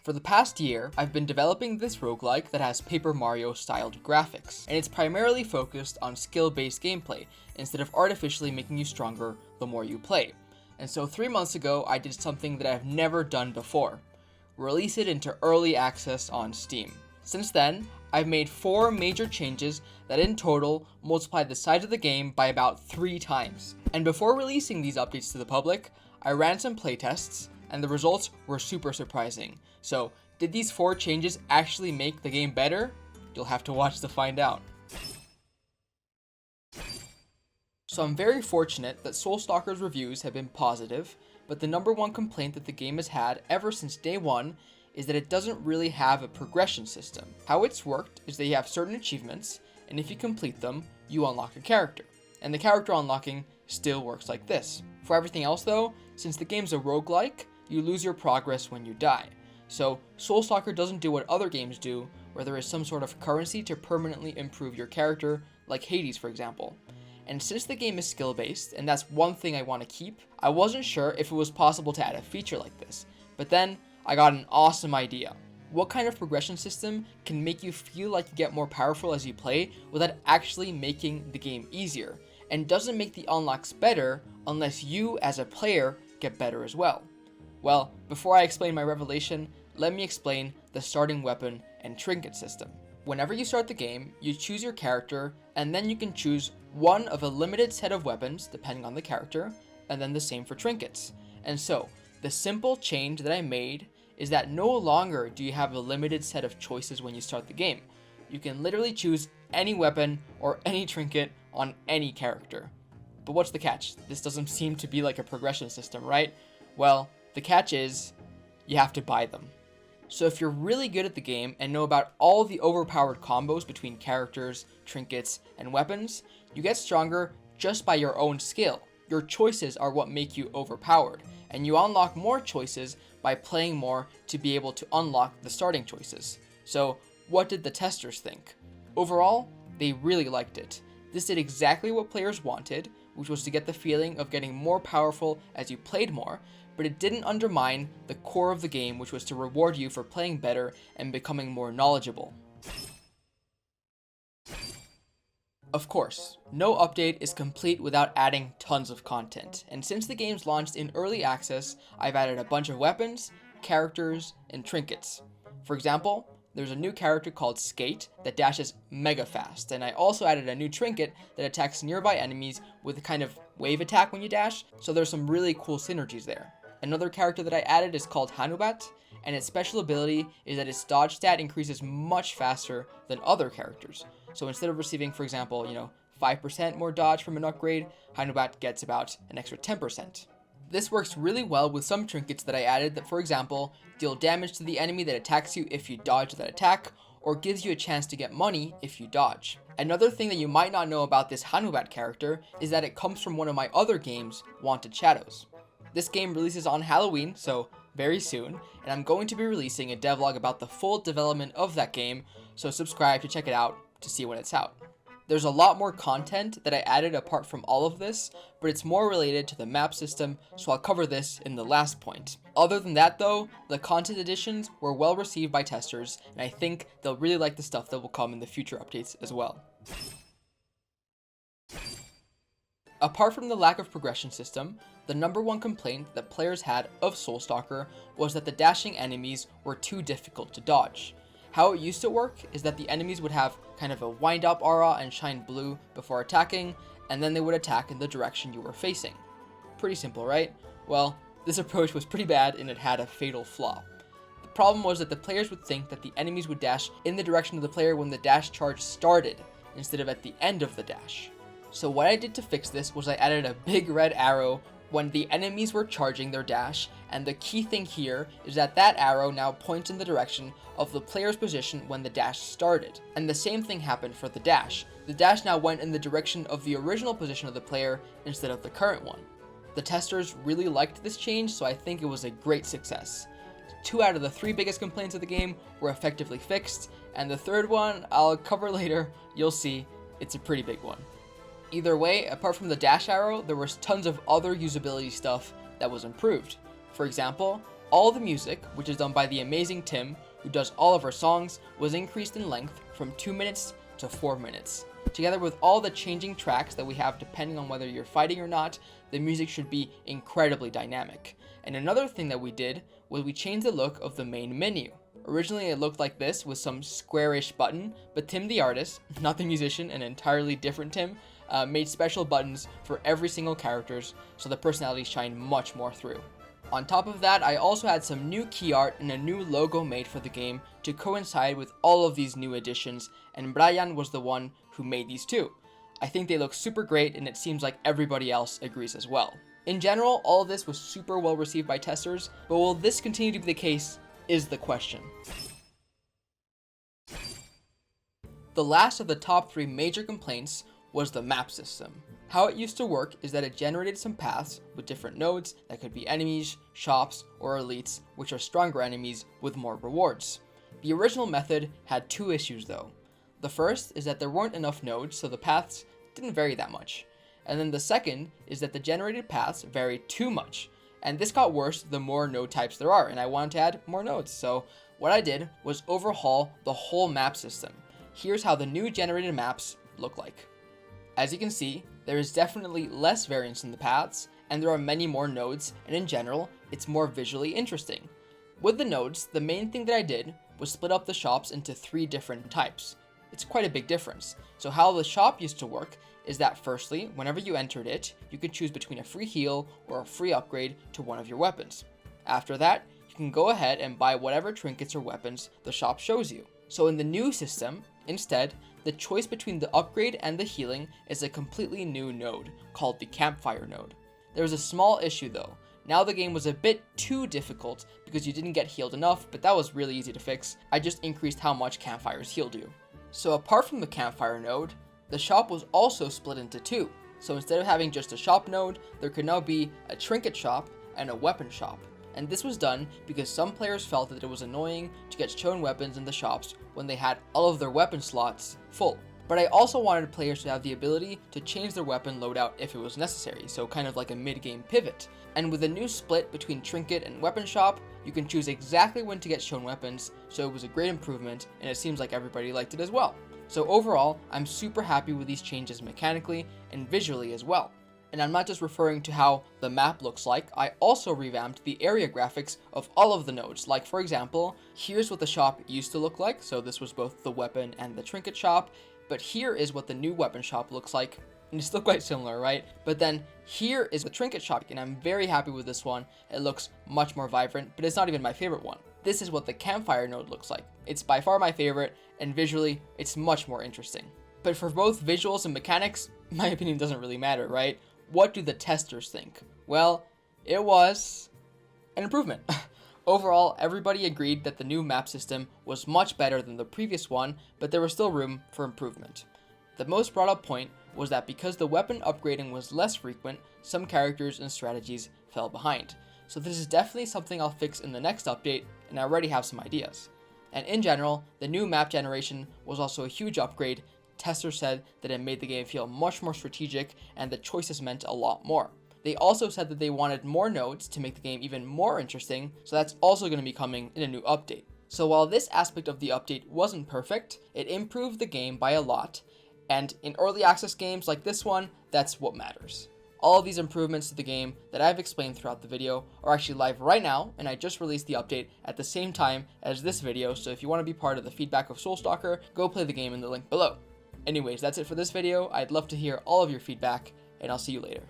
For the past year, I've been developing this roguelike that has Paper Mario styled graphics, and it's primarily focused on skill-based gameplay instead of artificially making you stronger the more you play. And so 3 months ago, I did something that I've never done before: release it into early access on Steam. Since then, I've made 4 major changes that in total multiplied the size of the game by about 3 times. And before releasing these updates to the public, I ran some playtests, and the results were super surprising. So, did these 4 changes actually make the game better? You'll have to watch to find out. So I'm very fortunate that Soulstalker's reviews have been positive, but the number one complaint that the game has had ever since day one is that it doesn't really have a progression system. How it's worked is that you have certain achievements, and if you complete them, you unlock a character. And the character unlocking still works like this. For everything else though, since the game's a roguelike, you lose your progress when you die. So Soulstalker doesn't do what other games do, where there is some sort of currency to permanently improve your character, like Hades for example. And since the game is skill-based, and that's one thing I want to keep, I wasn't sure if it was possible to add a feature like this. But then, I got an awesome idea. What kind of progression system can make you feel like you get more powerful as you play without actually making the game easier, and doesn't make the unlocks better unless you as a player get better as well? Well, before I explain my revelation, let me explain the starting weapon and trinket system. Whenever you start the game, you choose your character, and then you can choose one of a limited set of weapons, depending on the character, and then the same for trinkets. And so, the simple change that I made is that no longer do you have a limited set of choices when you start the game. You can literally choose any weapon or any trinket on any character. But what's the catch? This doesn't seem to be like a progression system, right? Well, the catch is, you have to buy them. So if you're really good at the game and know about all the overpowered combos between characters, trinkets, and weapons, you get stronger just by your own skill. Your choices are what make you overpowered, and you unlock more choices by playing more to be able to unlock the starting choices. So what did the testers think? Overall, they really liked it. This did exactly what players wanted, which was to get the feeling of getting more powerful as you played more, but it didn't undermine the core of the game, which was to reward you for playing better and becoming more knowledgeable. Of course, no update is complete without adding tons of content, and since the game's launched in early access, I've added a bunch of weapons, characters, and trinkets. For example, there's a new character called Skate that dashes mega fast, and I also added a new trinket that attacks nearby enemies with a kind of wave attack when you dash, so there's some really cool synergies there. Another character that I added is called Hanubat, and its special ability is that its dodge stat increases much faster than other characters. So instead of receiving, for example, 5% more dodge from an upgrade, Hanubat gets about an extra 10%. This works really well with some trinkets that I added that, for example, deal damage to the enemy that attacks you if you dodge that attack, or gives you a chance to get money if you dodge. Another thing that you might not know about this Hanubat character is that it comes from one of my other games, Wanted Shadows. This game releases on Halloween, so very soon, and I'm going to be releasing a devlog about the full development of that game, so subscribe to check it out to see when it's out. There's a lot more content that I added apart from all of this, but it's more related to the map system, so I'll cover this in the last point. Other than that though, the content additions were well received by testers, and I think they'll really like the stuff that will come in the future updates as well. Apart from the lack of progression system, the number one complaint that players had of Soulstalker was that the dashing enemies were too difficult to dodge. How it used to work is that the enemies would have kind of a wind up aura and shine blue before attacking, and then they would attack in the direction you were facing. Pretty simple, right? Well, this approach was pretty bad and it had a fatal flaw. The problem was that the players would think that the enemies would dash in the direction of the player when the dash charge started, instead of at the end of the dash. So what I did to fix this was I added a big red arrow when the enemies were charging their dash, and the key thing here is that that arrow now points in the direction of the player's position when the dash started. And the same thing happened for the dash. The dash now went in the direction of the original position of the player instead of the current one. The testers really liked this change, so I think it was a great success. 2 out of the 3 biggest complaints of the game were effectively fixed, and the third one I'll cover later. You'll see, it's a pretty big one. Either way, apart from the dash arrow, there was tons of other usability stuff that was improved. For example, all the music, which is done by the amazing Tim, who does all of our songs, was increased in length from 2 minutes to 4 minutes. Together with all the changing tracks that we have depending on whether you're fighting or not, the music should be incredibly dynamic. And another thing that we did was we changed the look of the main menu. Originally it looked like this with some squarish button, but Tim the artist, not the musician, an entirely different Tim, made special buttons for every single characters, so the personalities shine much more through. On top of that, I also had some new key art and a new logo made for the game to coincide with all of these new additions, and Brian was the one who made these too. I think they look super great, and it seems like everybody else agrees as well. In general, all of this was super well received by testers, but will this continue to be the case is the question. The last of the top 3 major complaints was the map system. How it used to work is that it generated some paths with different nodes that could be enemies, shops, or elites, which are stronger enemies with more rewards. The original method had 2 issues though. The first is that there weren't enough nodes, so the paths didn't vary that much. And then the second is that the generated paths varied too much. And this got worse the more node types there are, and I wanted to add more nodes. So what I did was overhaul the whole map system. Here's how the new generated maps look like. As you can see, there is definitely less variance in the paths, and there are many more nodes, and in general, it's more visually interesting. With the nodes, the main thing that I did was split up the shops into 3 different types. It's quite a big difference. So how the shop used to work is that firstly, whenever you entered it, you could choose between a free heal or a free upgrade to one of your weapons. After that, you can go ahead and buy whatever trinkets or weapons the shop shows you. So in the new system, instead, the choice between the upgrade and the healing is a completely new node, called the Campfire node. There was a small issue though. Now the game was a bit too difficult because you didn't get healed enough, but that was really easy to fix. I just increased how much campfires healed you. So apart from the Campfire node, the shop was also split into 2. So instead of having just a shop node, there could now be a trinket shop and a weapon shop. And this was done because some players felt that it was annoying to get shown weapons in the shops when they had all of their weapon slots full. But I also wanted players to have the ability to change their weapon loadout if it was necessary, so kind of like a mid-game pivot. And with a new split between trinket and weapon shop, you can choose exactly when to get shown weapons, so it was a great improvement, and it seems like everybody liked it as well. So overall, I'm super happy with these changes mechanically and visually as well. And I'm not just referring to how the map looks like, I also revamped the area graphics of all of the nodes. Like for example, here's what the shop used to look like. So this was both the weapon and the trinket shop, but here is what the new weapon shop looks like. And it's still quite similar, right? But then here is the trinket shop, and I'm very happy with this one. It looks much more vibrant, but it's not even my favorite one. This is what the campfire node looks like. It's by far my favorite, and visually, it's much more interesting. But for both visuals and mechanics, my opinion doesn't really matter, right? What do the testers think? Well, it was an improvement. Overall, everybody agreed that the new map system was much better than the previous one, but there was still room for improvement. The most brought up point was that because the weapon upgrading was less frequent, some characters and strategies fell behind. So this is definitely something I'll fix in the next update, and I already have some ideas. And in general, the new map generation was also a huge upgrade. Testers said that it made the game feel much more strategic, and the choices meant a lot more. They also said that they wanted more nodes to make the game even more interesting, so that's also going to be coming in a new update. So while this aspect of the update wasn't perfect, it improved the game by a lot, and in early access games like this one, that's what matters. All of these improvements to the game that I've explained throughout the video are actually live right now, and I just released the update at the same time as this video, so if you want to be part of the feedback of Soulstalker, go play the game in the link below. Anyways, that's it for this video. I'd love to hear all of your feedback, and I'll see you later.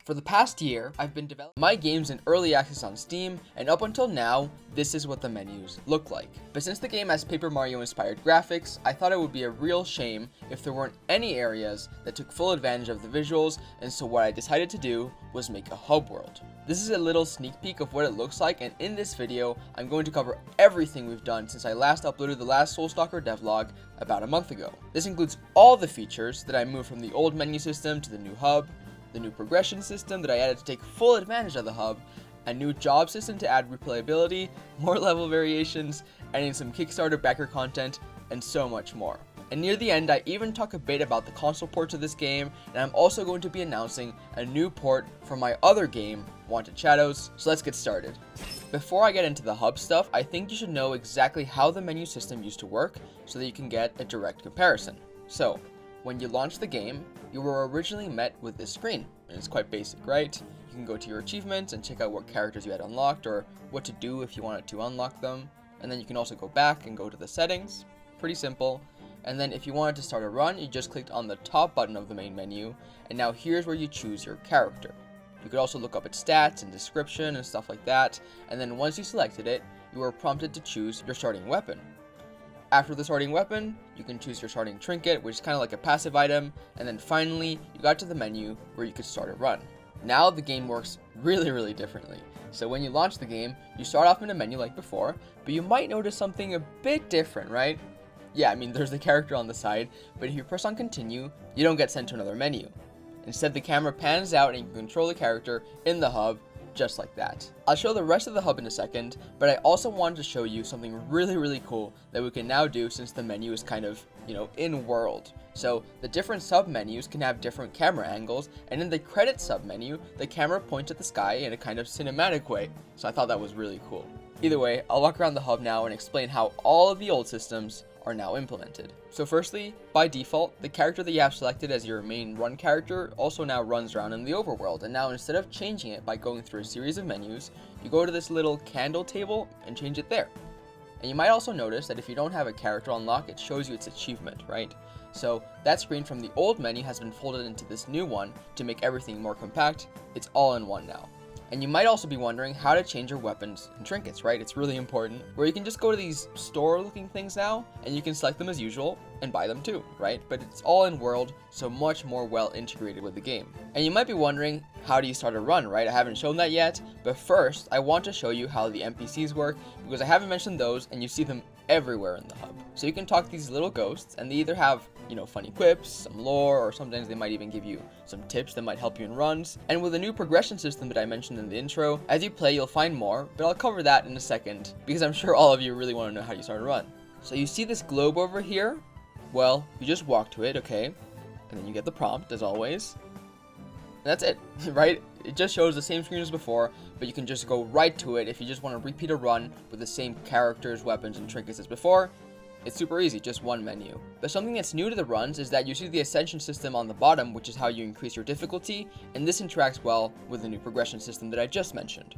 For the past year, I've been developing my games in early access on Steam, and up until now, this is what the menus look like. But since the game has Paper Mario inspired graphics, I thought it would be a real shame if there weren't any areas that took full advantage of the visuals, and so what I decided to do was make a hub world. This is a little sneak peek of what it looks like, and in this video, I'm going to cover everything we've done since I last uploaded the last Soulstalker devlog about a month ago. This includes all the features that I moved from the old menu system to the new hub, the new progression system that I added to take full advantage of the hub, a new job system to add replayability, more level variations, adding some Kickstarter backer content, and so much more. And near the end, I even talk a bit about the console ports of this game, and I'm also going to be announcing a new port for my other game, Wanted Shadows, so let's get started. Before I get into the hub stuff, I think you should know exactly how the menu system used to work so that you can get a direct comparison. So, when you launch the game, you were originally met with this screen, and it's quite basic, right? You can go to your achievements and check out what characters you had unlocked or what to do if you wanted to unlock them, and then you can also go back and go to the settings, pretty simple, and then if you wanted to start a run, you just clicked on the top button of the main menu, and now here's where you choose your character. You could also look up its stats and description and stuff like that, and then once you selected it, you were prompted to choose your starting weapon. After the starting weapon, you can choose your starting trinket, which is kind of like a passive item, and then finally, you got to the menu where you could start a run. Now the game works really differently. So when you launch the game, you start off in a menu like before, but you might notice something a bit different, right? Yeah, I mean, there's the character on the side, but if you press on continue, you don't get sent to another menu. Instead, the camera pans out and you can control the character in the hub, just like that. I'll show the rest of the hub in a second, but I also wanted to show you something really cool that we can now do since the menu is kind of, in world. So the different sub-menus can have different camera angles, and in the credit sub-menu, the camera points at the sky in a kind of cinematic way. So I thought that was really cool. Either way, I'll walk around the hub now and explain how all of the old systems are now implemented. So firstly, by default, the character that you have selected as your main run character also now runs around in the overworld, and now instead of changing it by going through a series of menus, you go to this little candle table and change it there. And you might also notice that if you don't have a character unlock, it shows you its achievement, right? So that screen from the old menu has been folded into this new one to make everything more compact. It's all in one now. And you might also be wondering how to change your weapons and trinkets, right? It's really important. Where you can just go to these store looking things now, and you can select them as usual, and buy them too, right? But it's all in world, so much more well integrated with the game. And you might be wondering, how do you start a run, right? I haven't shown that yet, but first, I want to show you how the NPCs work, because I haven't mentioned those, and you see them everywhere in the hub. So you can talk to these little ghosts, and they either have, funny quips, some lore, or sometimes they might even give you some tips that might help you in runs. And with the new progression system that I mentioned in the intro, as you play, you'll find more, but I'll cover that in a second, because I'm sure all of you really want to know how you start a run. So you see this globe over here? Well, you just walk to it, okay? And then you get the prompt, as always. And that's it, right? It just shows the same screen as before, but you can just go right to it if you just want to repeat a run with the same characters, weapons, and trinkets as before. It's super easy, just one menu. But something that's new to the runs is that you see the ascension system on the bottom, which is how you increase your difficulty, and this interacts well with the new progression system that I just mentioned.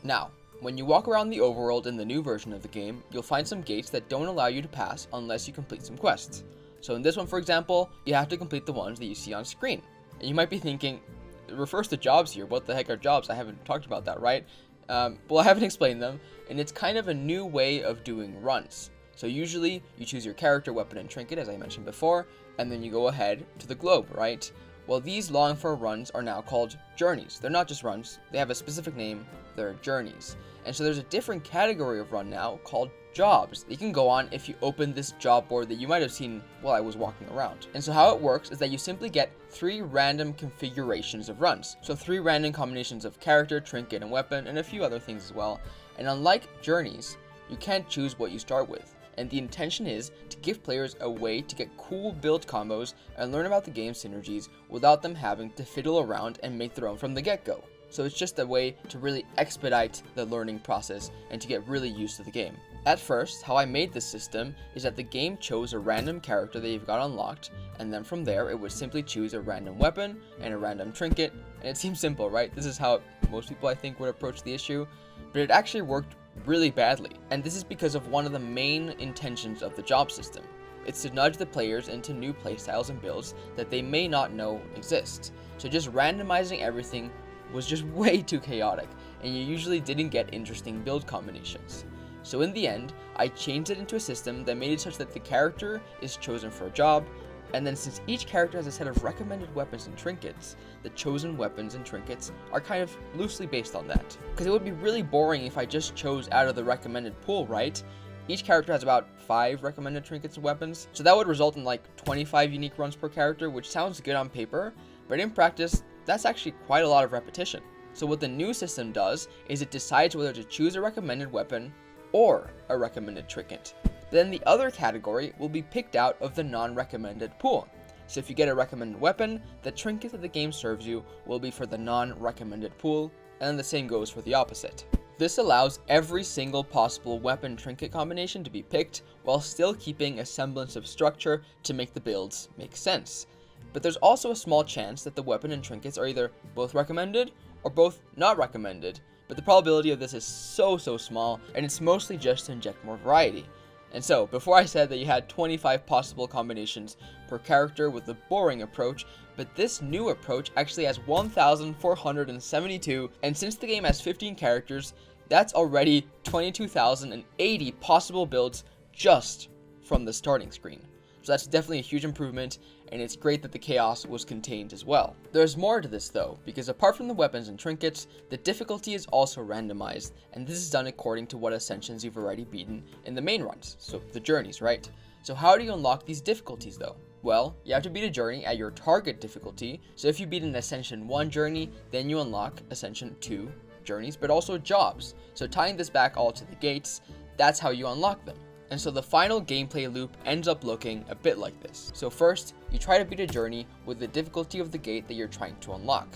Now, when you walk around the overworld in the new version of the game, you'll find some gates that don't allow you to pass unless you complete some quests. So in this one, for example, you have to complete the ones that you see on screen. And you might be thinking, it refers to jobs here. What the heck are jobs? I haven't talked about that, right? Well, I haven't explained them, and it's kind of a new way of doing runs. So usually, you choose your character, weapon, and trinket, as I mentioned before, and then you go ahead to the globe, right? Well, these long form runs are now called journeys. They're not just runs, they have a specific name, they're journeys. And so there's a different category of run now called jobs that you can go on if you open this job board that you might have seen while I was walking around. And so how it works is that you simply get 3 random configurations of runs. So 3 random combinations of character, trinket, and weapon, and a few other things as well. And unlike journeys, you can't choose what you start with. And the intention is to give players a way to get cool build combos and learn about the game's synergies without them having to fiddle around and make their own from the get-go. So it's just a way to really expedite the learning process and to get really used to the game. At first, how I made this system is that the game chose a random character that you've got unlocked, and then from there it would simply choose a random weapon and a random trinket, and it seems simple, right? This is how most people I think would approach the issue, but it actually worked really badly, and this is because of one of the main intentions of the job system. It's to nudge the players into new playstyles and builds that they may not know exist. So just randomizing everything was just way too chaotic, and you usually didn't get interesting build combinations. So in the end, I changed it into a system that made it such that the character is chosen for a job, and then since each character has a set of recommended weapons and trinkets, the chosen weapons and trinkets are kind of loosely based on that. Because it would be really boring if I just chose out of the recommended pool, right? Each character has about 5 recommended trinkets and weapons, so that would result in like 25 unique runs per character, which sounds good on paper, but in practice, that's actually quite a lot of repetition. So what the new system does is it decides whether to choose a recommended weapon or a recommended trinket. Then the other category will be picked out of the non-recommended pool. So if you get a recommended weapon, the trinket that the game serves you will be for the non-recommended pool, and then the same goes for the opposite. This allows every single possible weapon trinket combination to be picked while still keeping a semblance of structure to make the builds make sense. But there's also a small chance that the weapon and trinkets are either both recommended or both not recommended, but the probability of this is so small, and it's mostly just to inject more variety. And so, before I said that you had 25 possible combinations per character with the boring approach, but this new approach actually has 1,472, and since the game has 15 characters, that's already 22,080 possible builds just from the starting screen. So that's definitely a huge improvement, and it's great that the chaos was contained as well. There's more to this though, because apart from the weapons and trinkets, the difficulty is also randomized, and this is done according to what ascensions you've already beaten in the main runs, so the journeys, right? So how do you unlock these difficulties though? Well, you have to beat a journey at your target difficulty, so if you beat an Ascension 1 journey, then you unlock Ascension 2 journeys, but also jobs. So tying this back all to the gates, that's how you unlock them. And so the final gameplay loop ends up looking a bit like this. So first, you try to beat a journey with the difficulty of the gate that you're trying to unlock.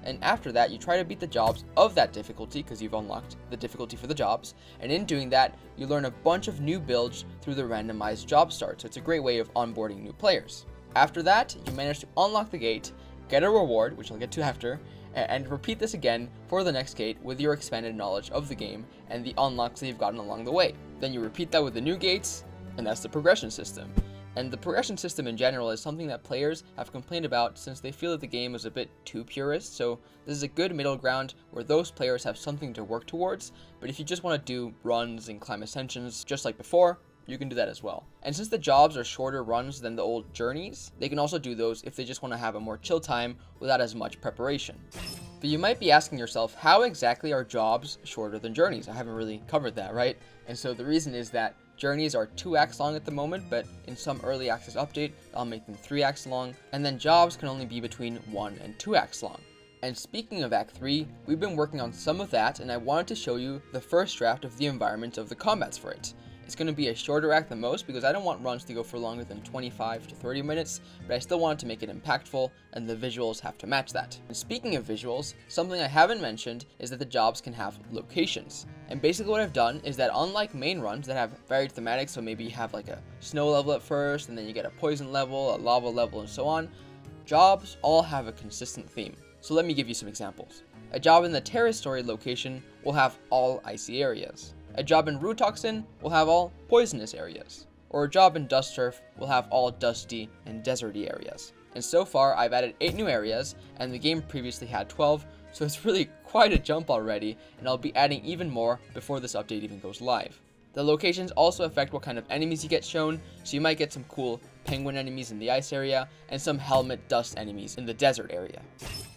And after that, you try to beat the jobs of that difficulty because you've unlocked the difficulty for the jobs. And in doing that, you learn a bunch of new builds through the randomized job start. So it's a great way of onboarding new players. After that, you manage to unlock the gate, get a reward, which I'll get to after, and repeat this again for the next gate with your expanded knowledge of the game and the unlocks that you've gotten along the way. Then you repeat that with the new gates, and that's the progression system. And the progression system in general is something that players have complained about since they feel that the game is a bit too purist, so this is a good middle ground where those players have something to work towards, but if you just want to do runs and climb ascensions just like before, you can do that as well. And since the jobs are shorter runs than the old journeys, they can also do those if they just want to have a more chill time without as much preparation. But you might be asking yourself, how exactly are jobs shorter than journeys? I haven't really covered that, right? And so the reason is that journeys are 2 acts long at the moment, but in some early access update, I'll make them 3 acts long, and then jobs can only be between 1 and 2 acts long. And speaking of Act 3, we've been working on some of that, and I wanted to show you the first draft of the environment of the combats for it. It's going to be a shorter act than most because I don't want runs to go for longer than 25 to 30 minutes, but I still want to make it impactful, and the visuals have to match that. And speaking of visuals, something I haven't mentioned is that the jobs can have locations. And basically what I've done is that unlike main runs that have varied thematics, so maybe you have like a snow level at first, and then you get a poison level, a lava level, and so on, jobs all have a consistent theme. So let me give you some examples. A job in the Terrace Story location will have all icy areas. A job in Rutoxin will have all poisonous areas. Or a job in Dust Turf will have all dusty and deserty areas. And so far, I've added 8 new areas, and the game previously had 12, so it's really quite a jump already, and I'll be adding even more before this update even goes live. The locations also affect what kind of enemies you get shown, so you might get some cool penguin enemies in the ice area, and some helmet dust enemies in the desert area.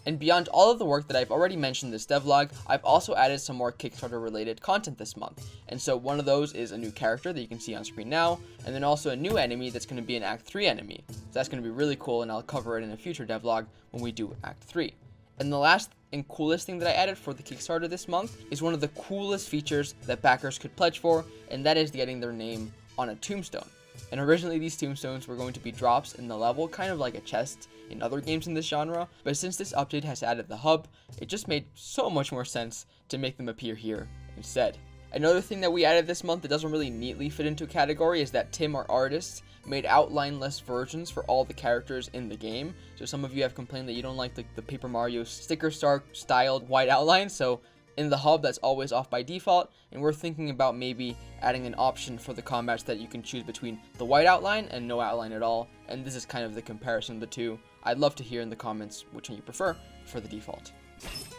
And beyond all of the work that I've already mentioned in this devlog, I've also added some more Kickstarter related content this month. And so one of those is a new character that you can see on screen now, and then also a new enemy that's going to be an Act 3 enemy. So that's going to be really cool, and I'll cover it in a future devlog when we do Act 3. And the last and coolest thing that I added for the Kickstarter this month is one of the coolest features that backers could pledge for, and that is getting their name on a tombstone. And originally these tombstones were going to be drops in the level, kind of like a chest in other games in this genre, but since this update has added the hub, it just made so much more sense to make them appear here instead. Another thing that we added this month that doesn't really neatly fit into a category is that Tim, our artist, made outline-less versions for all the characters in the game. So some of you have complained that you don't like the Paper Mario sticker star styled white outline, so in the hub that's always off by default, and we're thinking about maybe adding an option for the combats that you can choose between the white outline and no outline at all, and this is kind of the comparison of the two. I'd love to hear in the comments which one you prefer for the default.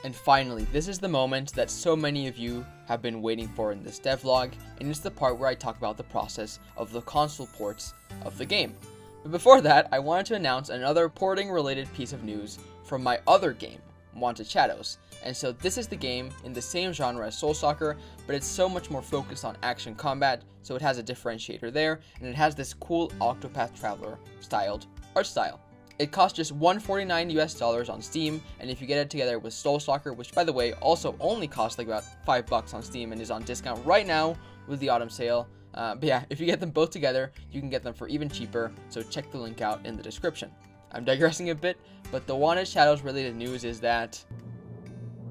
And finally, this is the moment that so many of you have been waiting for in this devlog, and it's the part where I talk about the process of the console ports of the game. But before that, I wanted to announce another porting related piece of news from my other game, Wanted Shadows. And so this is the game in the same genre as Soul Soccer, but it's so much more focused on action combat, so it has a differentiator there, and it has this cool Octopath Traveler styled art style. It costs just $149 US on Steam, and if you get it together with Soul Soccer, which by the way also only costs like about $5 on Steam and is on discount right now with the autumn sale. But yeah, if you get them both together, you can get them for even cheaper, so check the link out in the description. I'm digressing a bit, but the Wanted Shadows related news is that...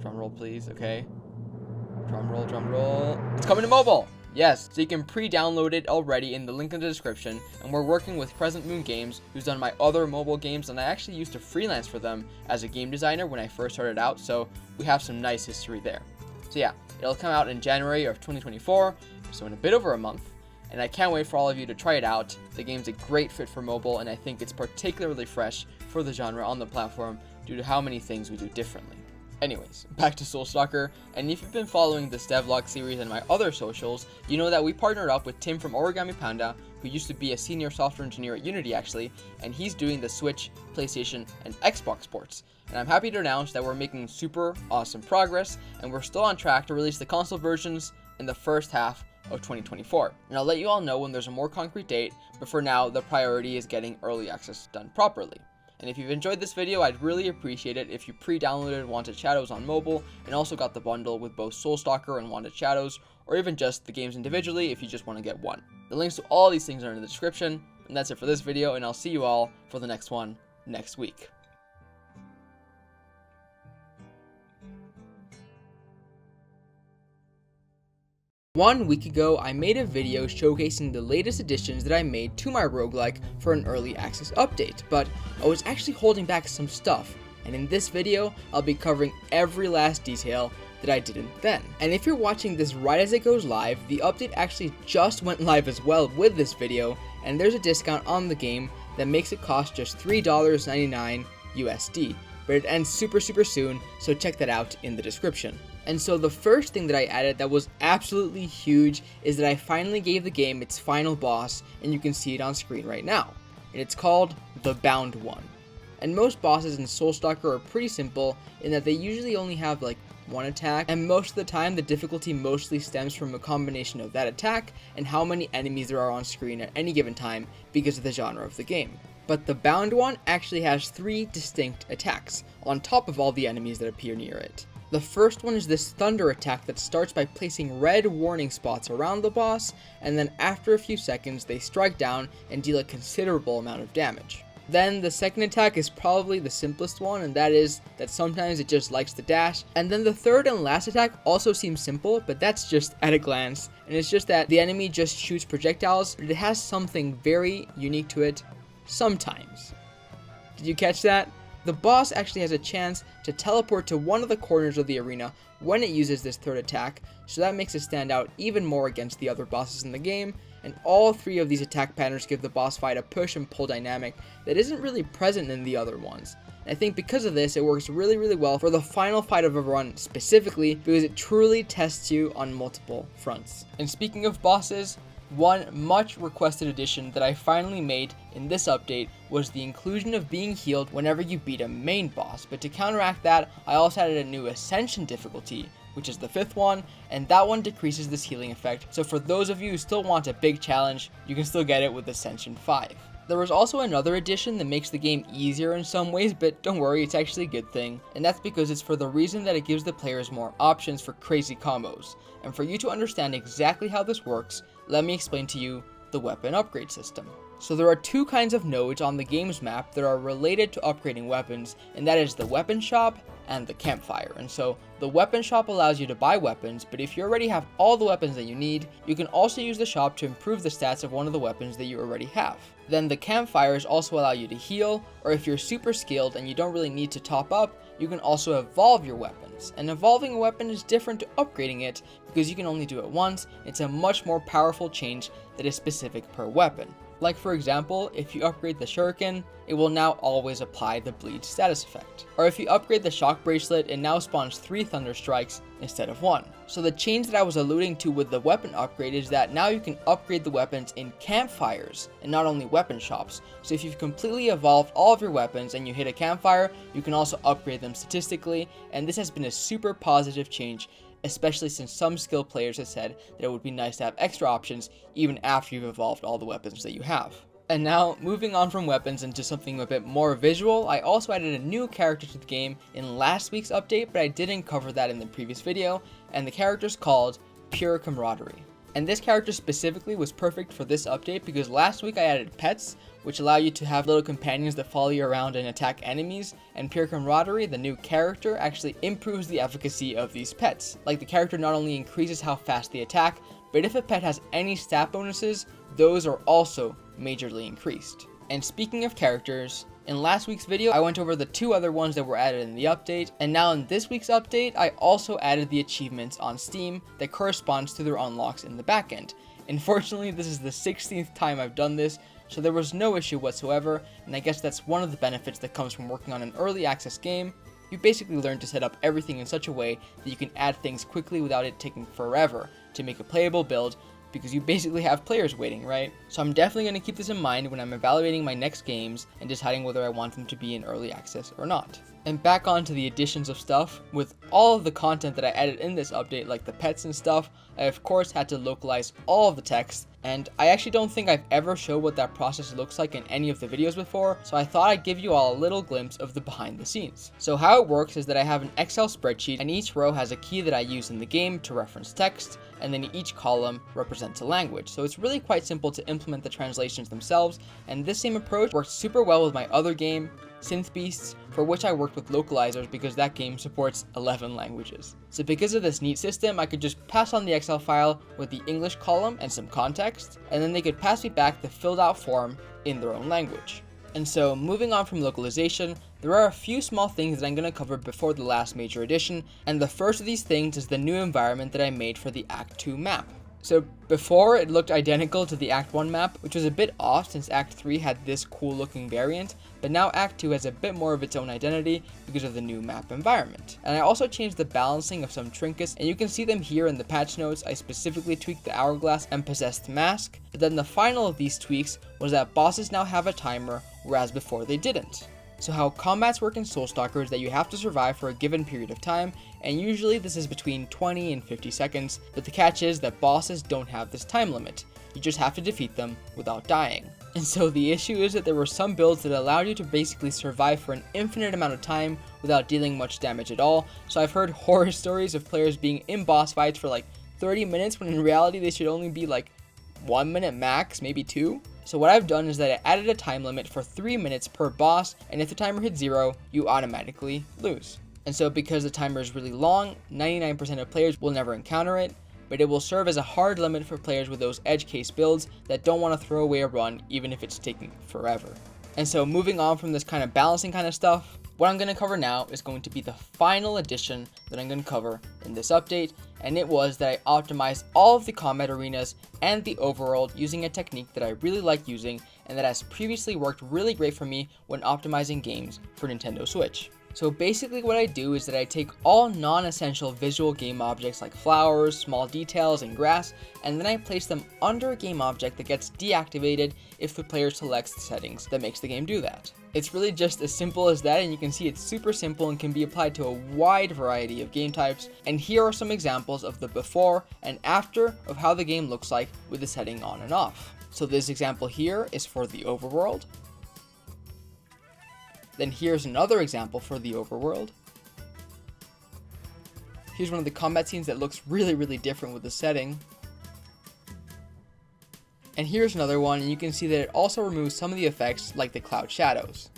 Drumroll please, okay? Drumroll. It's coming to mobile! Yes, so you can pre-download it already in the link in the description, and we're working with Crescent Moon Games, who's done my other mobile games, and I actually used to freelance for them as a game designer when I first started out, so we have some nice history there. So yeah, it'll come out in January of 2024, so in a bit over a month, and I can't wait for all of you to try it out. The game's a great fit for mobile, and I think it's particularly fresh for the genre on the platform due to how many things we do differently. Anyways, back to Soul Stalker, and if you've been following this devlog series and my other socials, you know that we partnered up with Tim from Origami Panda, who used to be a senior software engineer at Unity actually, and he's doing the Switch, PlayStation, and Xbox ports. And I'm happy to announce that we're making super awesome progress, and we're still on track to release the console versions in the first half of 2024. And I'll let you all know when there's a more concrete date, but for now, the priority is getting early access done properly. And if you've enjoyed this video, I'd really appreciate it if you pre-downloaded Wanted Shadows on mobile and also got the bundle with both Soul Stalker and Wanted Shadows, or even just the games individually if you just want to get one. The links to all these things are in the description, and that's it for this video, and I'll see you all for the next one next week. 1 week ago, I made a video showcasing the latest additions that I made to my roguelike for an early access update, but I was actually holding back some stuff, and in this video, I'll be covering every last detail that I didn't then. And if you're watching this right as it goes live, the update actually just went live as well with this video, and there's a discount on the game that makes it cost just $3.99 USD, but it ends super soon, so check that out in the description. And so the first thing that I added that was absolutely huge is that I finally gave the game its final boss, and you can see it on screen right now. And it's called the Bound One. And most bosses in Soul Stalker are pretty simple in that they usually only have like one attack, and most of the time the difficulty mostly stems from a combination of that attack and how many enemies there are on screen at any given time because of the genre of the game. But the Bound One actually has 3 distinct attacks on top of all the enemies that appear near it. The first one is this thunder attack that starts by placing red warning spots around the boss, and then after a few seconds they strike down and deal a considerable amount of damage. Then the second attack is probably the simplest one, and that is that sometimes it just likes to dash. And then the third and last attack also seems simple, but that's just at a glance. And it's just that the enemy just shoots projectiles, but it has something very unique to it sometimes. Did you catch that? The boss actually has a chance to teleport to one of the corners of the arena when it uses this third attack, so that makes it stand out even more against the other bosses in the game, and all three of these attack patterns give the boss fight a push and pull dynamic that isn't really present in the other ones. And I think because of this, it works really well for the final fight of a run specifically, because it truly tests you on multiple fronts. And speaking of bosses, one much requested addition that I finally made in this update was the inclusion of being healed whenever you beat a main boss, but to counteract that, I also added a new Ascension difficulty, which is the 5th one, and that one decreases this healing effect, so for those of you who still want a big challenge, you can still get it with Ascension 5. There was also another addition that makes the game easier in some ways, but don't worry, it's actually a good thing, and that's because it's for the reason that it gives the players more options for crazy combos. And for you to understand exactly how this works, let me explain to you the weapon upgrade system. So there are two kinds of nodes on the game's map that are related to upgrading weapons, and that is the weapon shop and the campfire. And so the weapon shop allows you to buy weapons, but if you already have all the weapons that you need, you can also use the shop to improve the stats of one of the weapons that you already have. Then the campfires also allow you to heal, or if you're super skilled and you don't really need to top up, you can also evolve your weapons. And evolving a weapon is different to upgrading it because you can only do it once. It's a much more powerful change that is specific per weapon. Like for example, if you upgrade the shuriken, it will now always apply the bleed status effect. Or if you upgrade the shock bracelet, it now spawns 3 thunder strikes instead of 1. So the change that I was alluding to with the weapon upgrade is that now you can upgrade the weapons in campfires and not only weapon shops. So if you've completely evolved all of your weapons and you hit a campfire, you can also upgrade them statistically, and this has been a super positive change, especially since some skilled players have said that it would be nice to have extra options even after you've evolved all the weapons that you have. And now, moving on from weapons into something a bit more visual, I also added a new character to the game in last week's update, but I didn't cover that in the previous video, and the character's called Pure Camaraderie. And this character specifically was perfect for this update because last week I added pets, which allow you to have little companions that follow you around and attack enemies, and Pure Camaraderie, the new character, actually improves the efficacy of these pets. Like, the character not only increases how fast they attack, but if a pet has any stat bonuses, those are also majorly increased. And speaking of characters, in last week's video, I went over the 2 other ones that were added in the update, and now in this week's update, I also added the achievements on Steam that corresponds to their unlocks in the backend. Unfortunately, this is the 16th time I've done this, so there was no issue whatsoever, and I guess that's one of the benefits that comes from working on an early access game. You basically learn to set up everything in such a way that you can add things quickly without it taking forever to make a playable build, because you basically have players waiting, right? So I'm definitely going to keep this in mind when I'm evaluating my next games and deciding whether I want them to be in early access or not. And back on to the additions of stuff. With all of the content that I added in this update, like the pets and stuff, I of course had to localize all of the text, and I actually don't think I've ever showed what that process looks like in any of the videos before, so I thought I'd give you all a little glimpse of the behind the scenes. So how it works is that I have an Excel spreadsheet, and each row has a key that I use in the game to reference text, and then each column represents a language. So it's really quite simple to implement the translations themselves, and this same approach works super well with my other game, Synth Beasts, for which I worked with localizers because that game supports 11 languages. So because of this neat system, I could just pass on the Excel file with the English column and some context, and then they could pass me back the filled out form in their own language. And so, moving on from localization, there are a few small things that I'm going to cover before the last major addition, and the first of these things is the new environment that I made for the Act 2 map. So before, it looked identical to the Act 1 map, which was a bit off since Act 3 had this cool looking variant, but now Act 2 has a bit more of its own identity because of the new map environment. And I also changed the balancing of some trinkets, and you can see them here in the patch notes. I specifically tweaked the Hourglass and Possessed Mask, but then the final of these tweaks was that bosses now have a timer, whereas before they didn't. So how combats work in Soulstalker is that you have to survive for a given period of time, and usually this is between 20 and 50 seconds, but the catch is that bosses don't have this time limit. You just have to defeat them without dying. And so the issue is that there were some builds that allowed you to basically survive for an infinite amount of time without dealing much damage at all. So I've heard horror stories of players being in boss fights for like 30 minutes when in reality they should only be like 1 minute max, maybe 2. So what I've done is that I added a time limit for 3 minutes per boss, and if the timer hits 0, you automatically lose. And so because the timer is really long, 99% of players will never encounter it, but it will serve as a hard limit for players with those edge case builds that don't want to throw away a run even if it's taking forever. And so moving on from this kind of balancing kind of stuff, what I'm going to cover now is going to be the final addition that I'm going to cover in this update, and it was that I optimized all of the combat arenas and the overworld using a technique that I really like using and that has previously worked really great for me when optimizing games for Nintendo Switch. So basically what I do is that I take all non-essential visual game objects like flowers, small details, and grass, and then I place them under a game object that gets deactivated if the player selects the settings that makes the game do that. It's really just as simple as that, and you can see it's super simple and can be applied to a wide variety of game types. And here are some examples of the before and after of how the game looks like with the setting on and off. So this example here is for the overworld. Then here's another example for the overworld. Here's one of the combat scenes that looks really different with the setting. And here's another one, and you can see that it also removes some of the effects like the cloud shadows.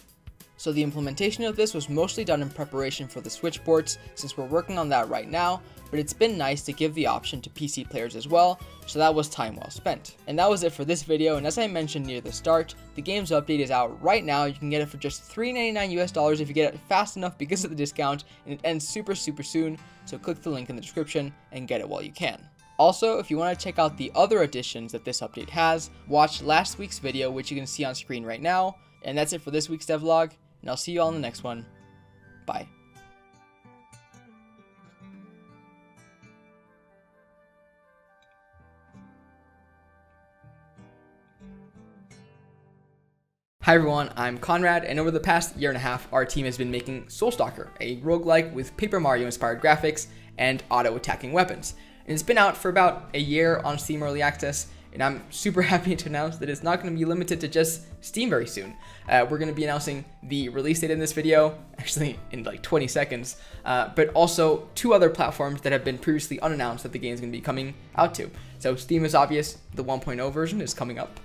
So the implementation of this was mostly done in preparation for the Switch ports, since we're working on that right now, but it's been nice to give the option to PC players as well, so that was time well spent. And that was it for this video, and as I mentioned near the start, the game's update is out right now. You can get it for just $3.99 US if you get it fast enough because of the discount, and it ends super soon, so click the link in the description and get it while you can. Also, if you want to check out the other additions that this update has, watch last week's video, which you can see on screen right now. And that's it for this week's devlog, and I'll see you all in the next one. Bye. Hi everyone, I'm Conrad, and over the past year and a half, our team has been making Soulstalker, a roguelike with Paper Mario inspired graphics and auto-attacking weapons. And it's been out for about a year on Steam Early Access, and I'm super happy to announce that it's not going to be limited to just Steam very soon. We're going to be announcing the release date in this video, actually in like 20 seconds, but also 2 other platforms that have been previously unannounced that the game is going to be coming out to. So Steam is obvious, the 1.0 version is coming up.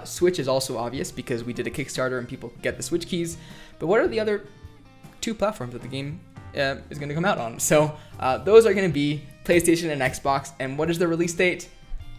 Switch is also obvious because we did a Kickstarter and people get the Switch keys, but what are the other 2 platforms that the game is going to come out on? So those are going to be PlayStation and Xbox, and what is the release date?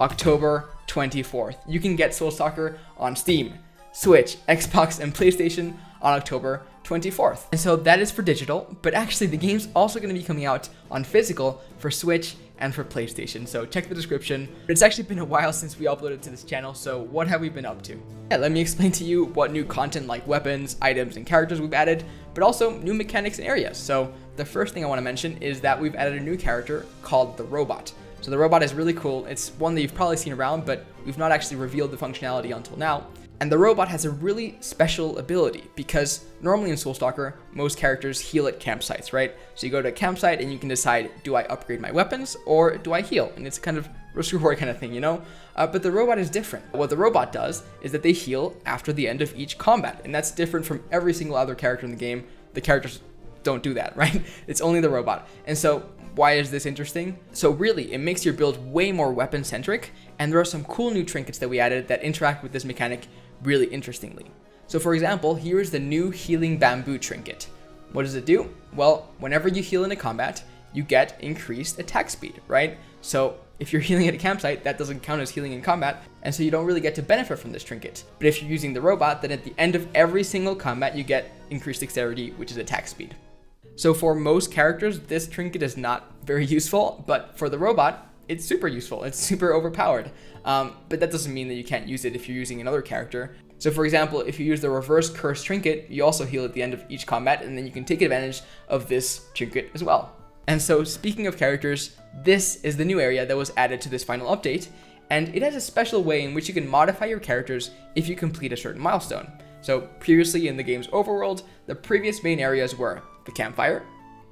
October 24th. You can get Soulstalker on Steam, Switch, Xbox, and PlayStation on October 24th. And so that is for digital, but actually the game's also going to be coming out on physical for Switch and for PlayStation, so check the description. It's actually been a while since we uploaded to this channel, so what have we been up to? Yeah, let me explain to you what new content like weapons, items, and characters we've added, but also new mechanics and areas. So the first thing I want to mention is that we've added a new character called the Robot. So the Robot is really cool. It's one that you've probably seen around, but we've not actually revealed the functionality until now. And the Robot has a really special ability because normally in Soulstalker, most characters heal at campsites, right? So you go to a campsite and you can decide, do I upgrade my weapons or do I heal? And it's kind of risk reward kind of thing, you know? But the Robot is different. What the Robot does is that they heal after the end of each combat. And that's different from every single other character in the game. The characters don't do that, right? It's only the Robot. And so why is this interesting? So really, it makes your build way more weapon centric, and there are some cool new trinkets that we added that interact with this mechanic really interestingly. So for example, here is the new healing bamboo trinket. What does it do? Well, whenever you heal in a combat, you get increased attack speed, right? So if you're healing at a campsite, that doesn't count as healing in combat, and so you don't really get to benefit from this trinket. But if you're using the Robot, then at the end of every single combat, you get increased dexterity, which is attack speed. So for most characters, this trinket is not very useful, but for the Robot, it's super useful. It's super overpowered. But that doesn't mean that you can't use it if you're using another character. So for example, if you use the reverse curse trinket, you also heal at the end of each combat, and then you can take advantage of this trinket as well. And so speaking of characters, this is the new area that was added to this final update, and it has a special way in which you can modify your characters if you complete a certain milestone. So previously in the game's overworld, the previous main areas were the campfire,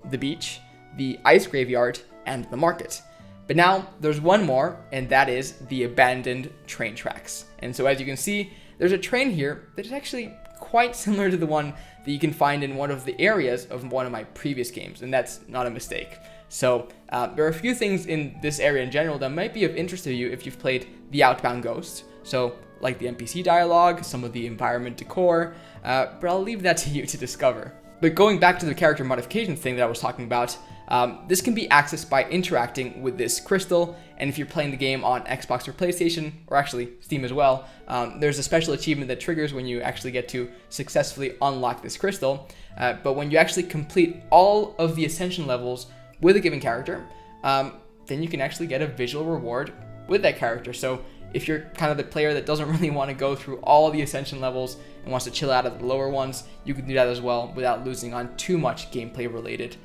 the beach, the ice graveyard, and the market. But now there's one more, and that is the abandoned train tracks. And so as you can see, there's a train here that is actually quite similar to the one that you can find in one of the areas of one of my previous games, and that's not a mistake. So there are a few things in this area in general that might be of interest to you if you've played the Outbound Ghost. So like the NPC dialogue, some of the environment decor, but I'll leave that to you to discover. But going back to the character modification thing that I was talking about, this can be accessed by interacting with this crystal, and if you're playing the game on Xbox or PlayStation, or actually Steam as well, there's a special achievement that triggers when you actually get to successfully unlock this crystal. But when you actually complete all of the Ascension levels with a given character, then you can actually get a visual reward with that character. So if you're kind of the player that doesn't really want to go through all the Ascension levels and wants to chill out at the lower ones, you can do that as well without losing on too much gameplay related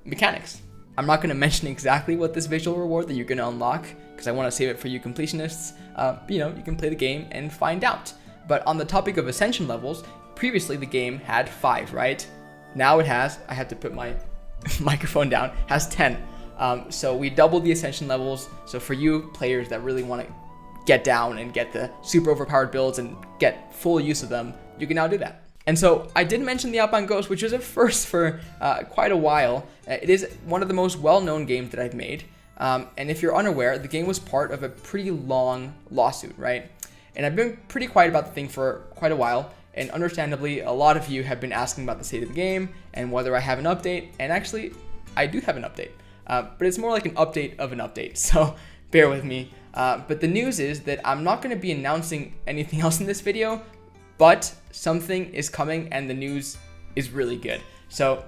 mechanics. I'm not going to mention exactly what this visual reward that you're going to unlock because I want to save it for you completionists. You can play the game and find out. But on the topic of Ascension levels, previously the game had 5, right? Now it has, I had to put my microphone down, has 10. So we doubled the Ascension levels. So for you players that really want to get down and get the super overpowered builds and get full use of them, you can now do that. And so I did mention the Outbound Ghost, which was a first for quite a while. It is one of the most well-known games that I've made. And if you're unaware, the game was part of a pretty long lawsuit, right? And I've been pretty quiet about the thing for quite a while. And understandably, a lot of you have been asking about the state of the game and whether I have an update. And actually, I do have an update. But it's more like an update of an update. So bear with me. But the news is that I'm not going to be announcing anything else in this video, but something is coming and the news is really good. So,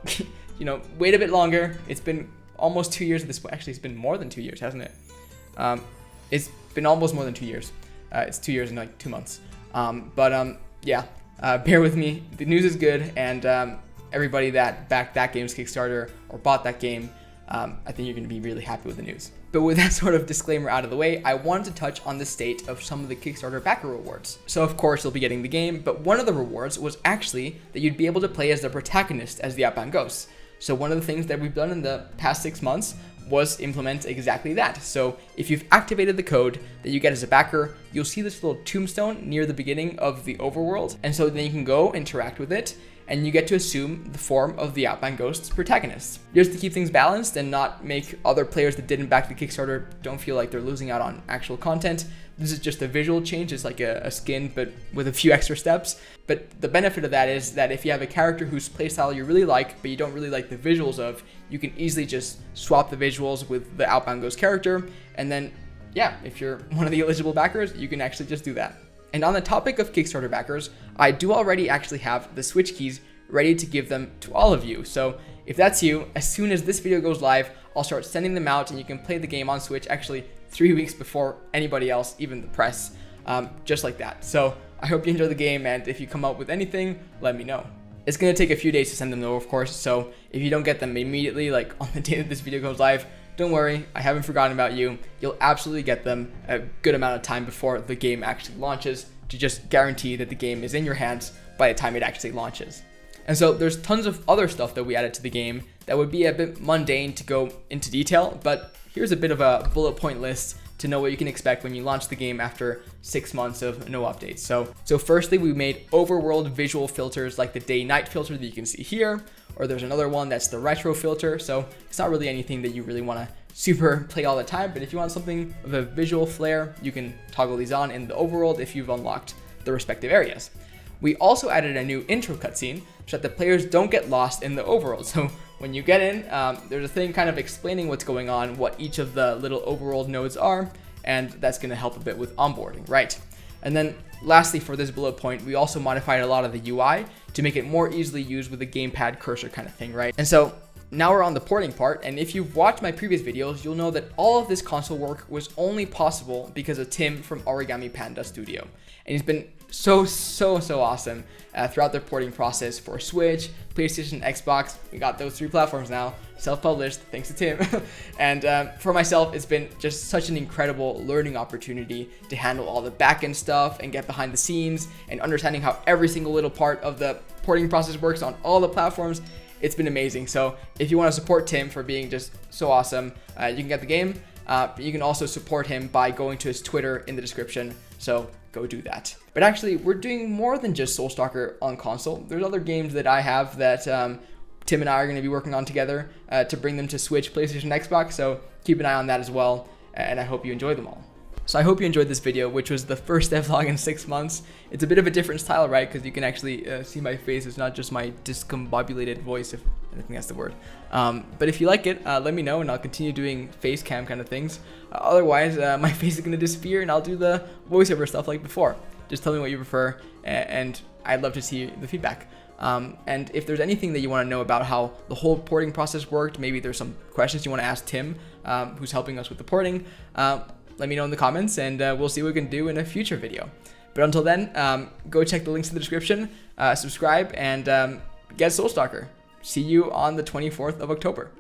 wait a bit longer. It's been almost 2 years at this point. Actually, it's been more than 2 years, hasn't it? It's been almost more than 2 years. It's 2 years and like 2 months. Bear with me. The news is good, and everybody that backed that game's Kickstarter or bought that game, I think you're going to be really happy with the news. But with that sort of disclaimer out of the way, I wanted to touch on the state of some of the Kickstarter backer rewards. So of course you'll be getting the game, but one of the rewards was actually that you'd be able to play as the protagonist as the Outbound Ghosts. So one of the things that we've done in the past 6 months was implement exactly that. So if you've activated the code that you get as a backer, you'll see this little tombstone near the beginning of the overworld. And so then you can go interact with it, and you get to assume the form of the Outbound Ghost's protagonist. Just to keep things balanced and not make other players that didn't back the Kickstarter don't feel like they're losing out on actual content. This is just a visual change. It's like a skin, but with a few extra steps. But the benefit of that is that if you have a character whose playstyle you really like, but you don't really like the visuals of, you can easily just swap the visuals with the Outbound Ghost character. And then, if you're one of the eligible backers, you can actually just do that. And on the topic of Kickstarter backers, I do already actually have the Switch keys ready to give them to all of you. So if that's you, as soon as this video goes live, I'll start sending them out and you can play the game on Switch actually 3 weeks before anybody else, even the press, just like that. So I hope you enjoy the game, and if you come up with anything, let me know. It's going to take a few days to send them though, of course, so if you don't get them immediately, like on the day that this video goes live, don't worry, I haven't forgotten about you. You'll absolutely get them a good amount of time before the game actually launches to just guarantee that the game is in your hands by the time it actually launches. And so there's tons of other stuff that we added to the game that would be a bit mundane to go into detail, but here's a bit of a bullet point list to know what you can expect when you launch the game after 6 months of no updates. So firstly, we made overworld visual filters like the day-night filter that you can see here, or there's another one that's the retro filter. So it's not really anything that you really want to super play all the time, but if you want something of a visual flair, you can toggle these on in the overworld if you've unlocked the respective areas. We also added a new intro cutscene so that the players don't get lost in the overworld. So when you get in, there's a thing kind of explaining what's going on, what each of the little overworld nodes are, and that's going to help a bit with onboarding, right? And then lastly, for this bullet point, we also modified a lot of the UI to make it more easily used with a gamepad cursor kind of thing, right? And so now we're on the porting part, and if you've watched my previous videos, you'll know that all of this console work was only possible because of Tim from Origami Panda Studio. And he's been so awesome throughout the porting process for Switch, PlayStation, Xbox. We got those 3 platforms now, self-published, thanks to Tim. And for myself, it's been just such an incredible learning opportunity to handle all the backend stuff and get behind the scenes and understanding how every single little part of the porting process works on all the platforms. It's been amazing. So if you want to support Tim for being just so awesome, you can get the game. But you can also support him by going to his Twitter in the description. So go do that. But actually, we're doing more than just Soulstalker on console. There's other games that I have that Tim and I are going to be working on together to bring them to Switch, PlayStation, Xbox. So keep an eye on that as well. And I hope you enjoy them all. So I hope you enjoyed this video, which was the first devlog in 6 months. It's a bit of a different style, right? Because you can actually see my face. It's not just my discombobulated voice, if I think that's the word. But if you like it, let me know and I'll continue doing face cam kind of things. Otherwise, my face is going to disappear and I'll do the voiceover stuff like before. Just tell me what you prefer and I'd love to see the feedback. And if there's anything that you want to know about how the whole porting process worked, maybe there's some questions you want to ask Tim, who's helping us with the porting, let me know in the comments and we'll see what we can do in a future video. But until then, go check the links in the description, subscribe, and get Soulstalker. See you on the 24th of October.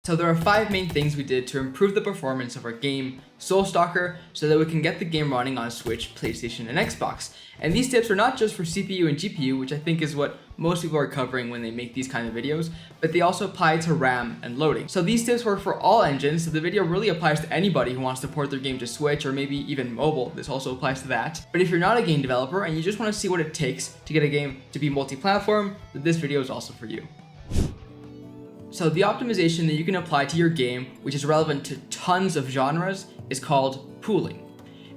So there are 5 main things we did to improve the performance of our game, Soulstalker, so that we can get the game running on Switch, PlayStation, and Xbox. And these tips are not just for CPU and GPU, which I think is what most people are covering when they make these kind of videos, but they also apply to RAM and loading. So these tips work for all engines, so the video really applies to anybody who wants to port their game to Switch or maybe even mobile. This also applies to that. But if you're not a game developer and you just want to see what it takes to get a game to be multi-platform, then this video is also for you. So the optimization that you can apply to your game, which is relevant to tons of genres, is called pooling.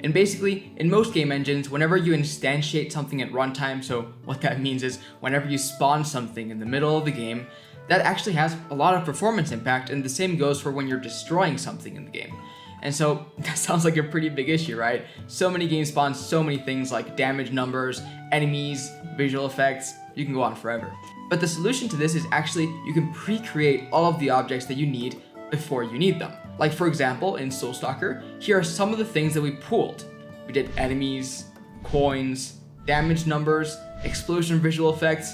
And basically, in most game engines, whenever you instantiate something at runtime, so what that means is whenever you spawn something in the middle of the game, that actually has a lot of performance impact, and the same goes for when you're destroying something in the game. And so that sounds like a pretty big issue, right? So many games spawn so many things like damage numbers, enemies, visual effects, you can go on forever. But the solution to this is actually you can pre-create all of the objects that you need before you need them. Like for example, in Soulstalker, here are some of the things that we pooled. We did enemies, coins, damage numbers, explosion visual effects.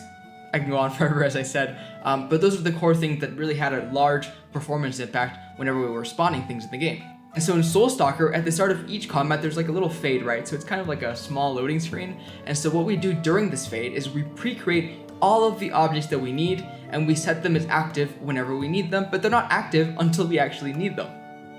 I can go on forever as I said, but those are the core things that really had a large performance impact whenever we were spawning things in the game. And so in Soulstalker, at the start of each combat, there's like a little fade, right? So it's kind of like a small loading screen. And so what we do during this fade is we pre-create all of the objects that we need and we set them as active whenever we need them, but they're not active until we actually need them.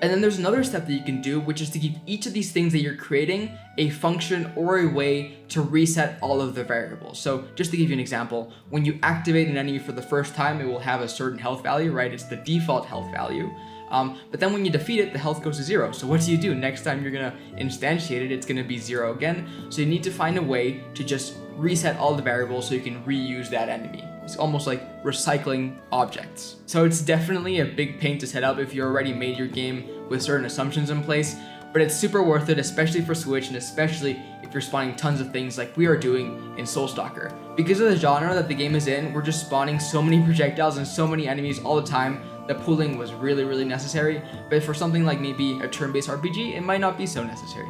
And then there's another step that you can do, which is to give each of these things that you're creating a function or a way to reset all of the variables. So just to give you an example, when you activate an enemy for the first time, it will have a certain health value, right? It's the default health value. But then when you defeat it, the health goes to 0. So what do? Next time you're gonna instantiate it, it's gonna be 0 again. So you need to find a way to just reset all the variables so you can reuse that enemy. It's almost like recycling objects. So it's definitely a big pain to set up if you already made your game with certain assumptions in place, but it's super worth it, especially for Switch and especially if you're spawning tons of things like we are doing in Soulstalker. Because of the genre that the game is in, we're just spawning so many projectiles and so many enemies all the time that pooling was really, really necessary. But for something like maybe a turn-based RPG, it might not be so necessary.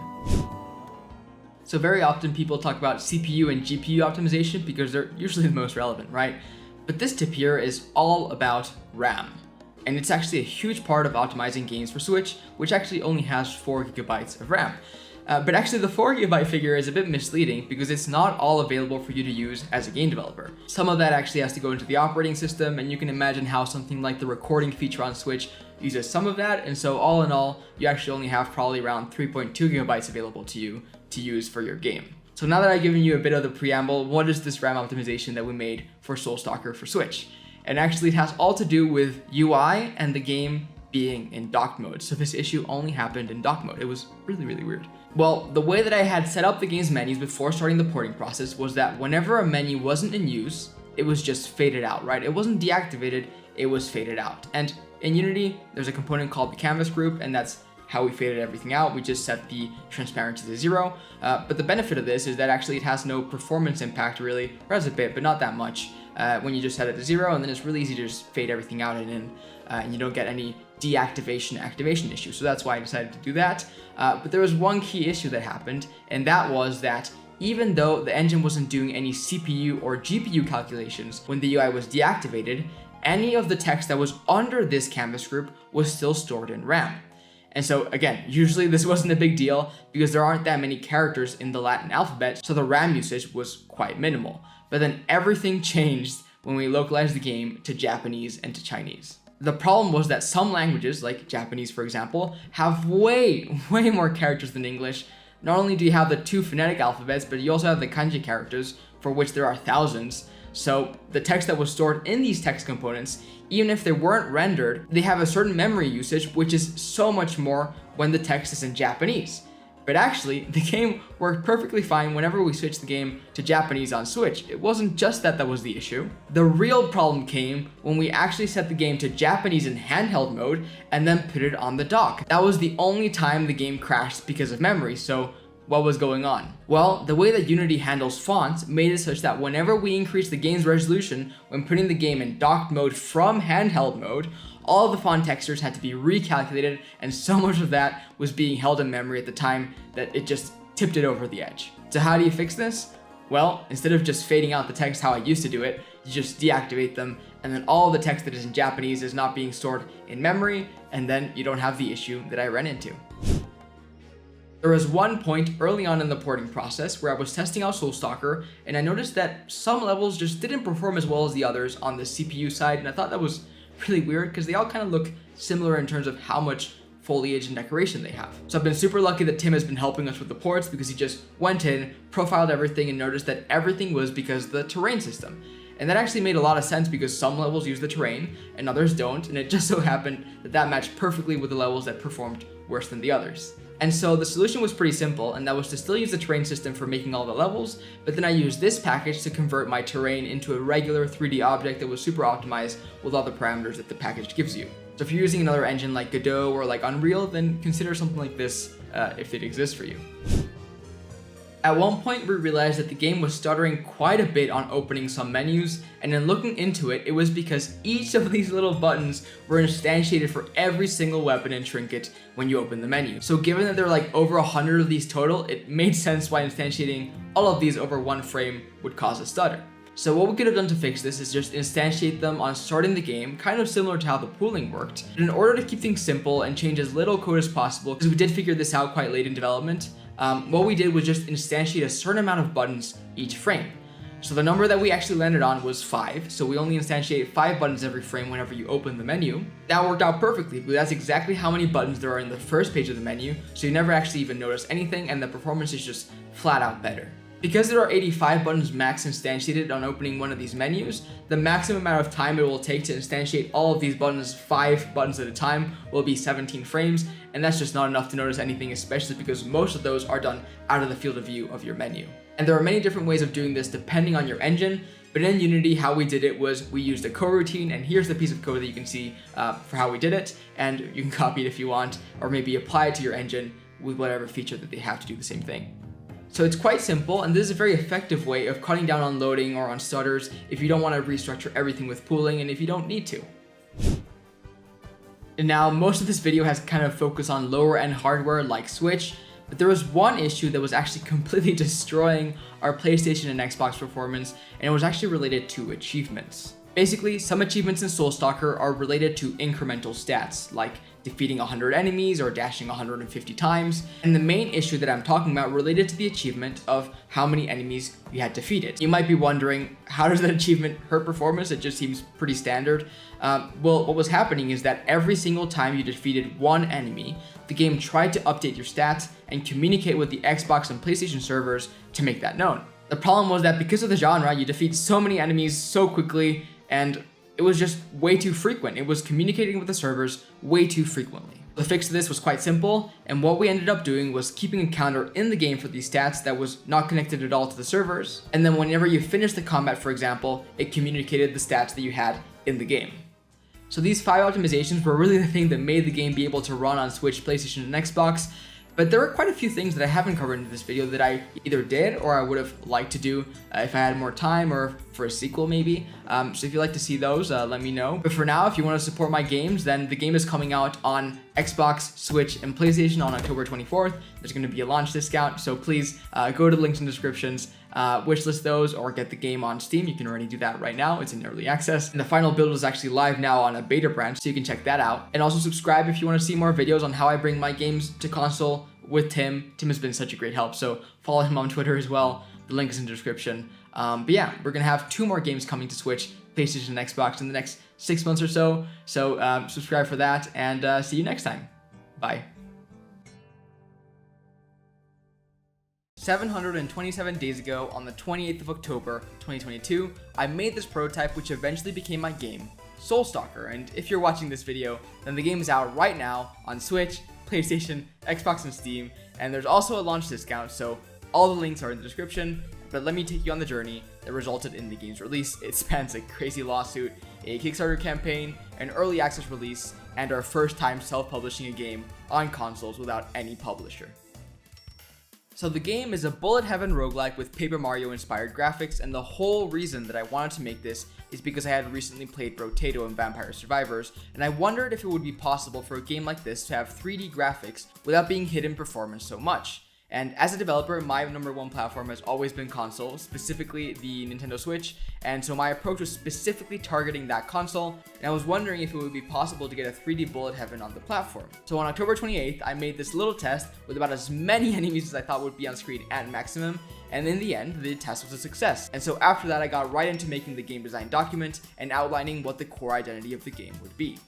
So very often people talk about CPU and GPU optimization because they're usually the most relevant, right? But this tip here is all about RAM. And it's actually a huge part of optimizing games for Switch, which actually only has 4 GB of RAM. But actually the 4 GB figure is a bit misleading because it's not all available for you to use as a game developer. Some of that actually has to go into the operating system, and you can imagine how something like the recording feature on Switch uses some of that, and so all in all, you actually only have probably around 3.2 GB available to you to use for your game. So now that I've given you a bit of the preamble, what is this RAM optimization that we made for Soulstalker for Switch? And actually it has all to do with UI and the game being in docked mode. So this issue only happened in dock mode. It was really, really weird. Well, the way that I had set up the game's menus before starting the porting process was that whenever a menu wasn't in use, it was just faded out, right? It wasn't deactivated, it was faded out. And in Unity, there's a component called the canvas group, and that's how we faded everything out. We just set the transparency to 0. But the benefit of this is that actually it has no performance impact really, or has a bit, but not that much. When you just set it to 0, and then it's really easy to just fade everything out and you don't get any deactivation activation issues. So that's why I decided to do that. But there was one key issue that happened, and that was that even though the engine wasn't doing any CPU or GPU calculations when the UI was deactivated, any of the text that was under this canvas group was still stored in RAM. And so again, usually this wasn't a big deal because there aren't that many characters in the Latin alphabet, so the RAM usage was quite minimal. But then everything changed when we localized the game to Japanese and to Chinese. The problem was that some languages, like Japanese for example, have way more characters than English. Not only do you have the 2 phonetic alphabets, but you also have the kanji characters, for which there are thousands. So the text that was stored in these text components, even if they weren't rendered, they have a certain memory usage, which is so much more when the text is in Japanese. But actually, the game worked perfectly fine whenever we switched the game to Japanese on Switch. It wasn't just that was the issue. The real problem came when we actually set the game to Japanese in handheld mode and then put it on the dock. That was the only time the game crashed because of memory, so what was going on? Well, the way that Unity handles fonts made it such that whenever we increased the game's resolution when putting the game in docked mode from handheld mode, all of the font textures had to be recalculated, and so much of that was being held in memory at the time that it just tipped it over the edge. So how do you fix this? Well, instead of just fading out the text how I used to do it, you just deactivate them, and then all of the text that is in Japanese is not being stored in memory, and then you don't have the issue that I ran into. There was one point early on in the porting process where I was testing out Soulstalker, and I noticed that some levels just didn't perform as well as the others on the CPU side, and I thought that was really weird because they all kind of look similar in terms of how much foliage and decoration they have. So I've been super lucky that Tim has been helping us with the ports because he just went in, profiled everything, and noticed that everything was because of the terrain system. And that actually made a lot of sense because some levels use the terrain and others don't, and it just so happened that that matched perfectly with the levels that performed worse than the others. And so the solution was pretty simple, and that was to still use the terrain system for making all the levels, but then I used this package to convert my terrain into a regular 3D object that was super optimized with all the parameters that the package gives you. So if you're using another engine like Godot or like Unreal, then consider something like this if it exists for you. At one point, we realized that the game was stuttering quite a bit on opening some menus, and in looking into it, it was because each of these little buttons were instantiated for every single weapon and trinket when you open the menu. So given that there are like over 100 of these total, it made sense why instantiating all of these over one frame would cause a stutter. So what we could have done to fix this is just instantiate them on starting the game, kind of similar to how the pooling worked. But in order to keep things simple and change as little code as possible, because we did figure this out quite late in development, what we did was just instantiate a certain amount of buttons each frame. So the number that we actually landed on was 5, so we only instantiate 5 buttons every frame whenever you open the menu. That worked out perfectly, because that's exactly how many buttons there are in the first page of the menu, so you never actually even notice anything, and the performance is just flat out better. Because there are 85 buttons max instantiated on opening one of these menus, the maximum amount of time it will take to instantiate all of these buttons, 5 buttons at a time, will be 17 frames, and that's just not enough to notice anything, especially because most of those are done out of the field of view of your menu. And there are many different ways of doing this depending on your engine, but in Unity, how we did it was we used a coroutine, and here's the piece of code that you can see for how we did it, and you can copy it if you want, or maybe apply it to your engine with whatever feature that they have to do the same thing. So it's quite simple, and this is a very effective way of cutting down on loading or on stutters if you don't want to restructure everything with pooling and if you don't need to. And now most of this video has kind of focused on lower end hardware like Switch, but there was one issue that was actually completely destroying our PlayStation and Xbox performance, and it was actually related to achievements. Basically, some achievements in Soulstalker are related to incremental stats, like defeating 100 enemies or dashing 150 times, and the main issue that I'm talking about related to the achievement of how many enemies you had defeated. You might be wondering, how does that achievement hurt performance? It just seems pretty standard. Well, what was happening is that every single time you defeated one enemy, the game tried to update your stats and communicate with the Xbox and PlayStation servers to make that known. The problem was that because of the genre, you defeat so many enemies so quickly, and it was just way too frequent. It was communicating with the servers way too frequently. The fix to this was quite simple, and what we ended up doing was keeping a counter in the game for these stats that was not connected at all to the servers, and then whenever you finished the combat, for example, it communicated the stats that you had in the game. So these 5 optimizations were really the thing that made the game be able to run on Switch, PlayStation, and Xbox. But there are quite a few things that I haven't covered in this video that I either did or I would have liked to do if I had more time or for a sequel maybe. So if you'd like to see those, let me know. But for now, if you want to support my games, then the game is coming out on Xbox, Switch, and PlayStation on October 24th. There's going to be a launch discount, so please go to the links in the descriptions, wishlist those, or get the game on Steam. You can already do that right now. It's in early access. And the final build is actually live now on a beta branch, so you can check that out. And also subscribe if you want to see more videos on how I bring my games to console with Tim. Tim has been such a great help, so follow him on Twitter as well. The link is in the description. But yeah, we're going to have 2 more games coming to Switch, PlayStation, and Xbox in the next 6 months or so. So subscribe for that, and see you next time. Bye. 727 days ago, on the 28th of October, 2022, I made this prototype which eventually became my game, Soulstalker. And if you're watching this video, then the game is out right now on Switch, PlayStation, Xbox, and Steam, and there's also a launch discount, so all the links are in the description. But let me take you on the journey that resulted in the game's release. It spans a crazy lawsuit, a Kickstarter campaign, an early access release, and our first time self-publishing a game on consoles without any publisher. So the game is a bullet heaven roguelike with Paper Mario inspired graphics, and the whole reason that I wanted to make this is because I had recently played Brotato and Vampire Survivors, and I wondered if it would be possible for a game like this to have 3D graphics without being hit in performance so much. And as a developer, my number 1 platform has always been console, specifically the Nintendo Switch, and so my approach was specifically targeting that console, and I was wondering if it would be possible to get a 3D bullet heaven on the platform. So on October 28th, I made this little test with about as many enemies as I thought would be on screen at maximum, and in the end, the test was a success. And so after that, I got right into making the game design document and outlining what the core identity of the game would be.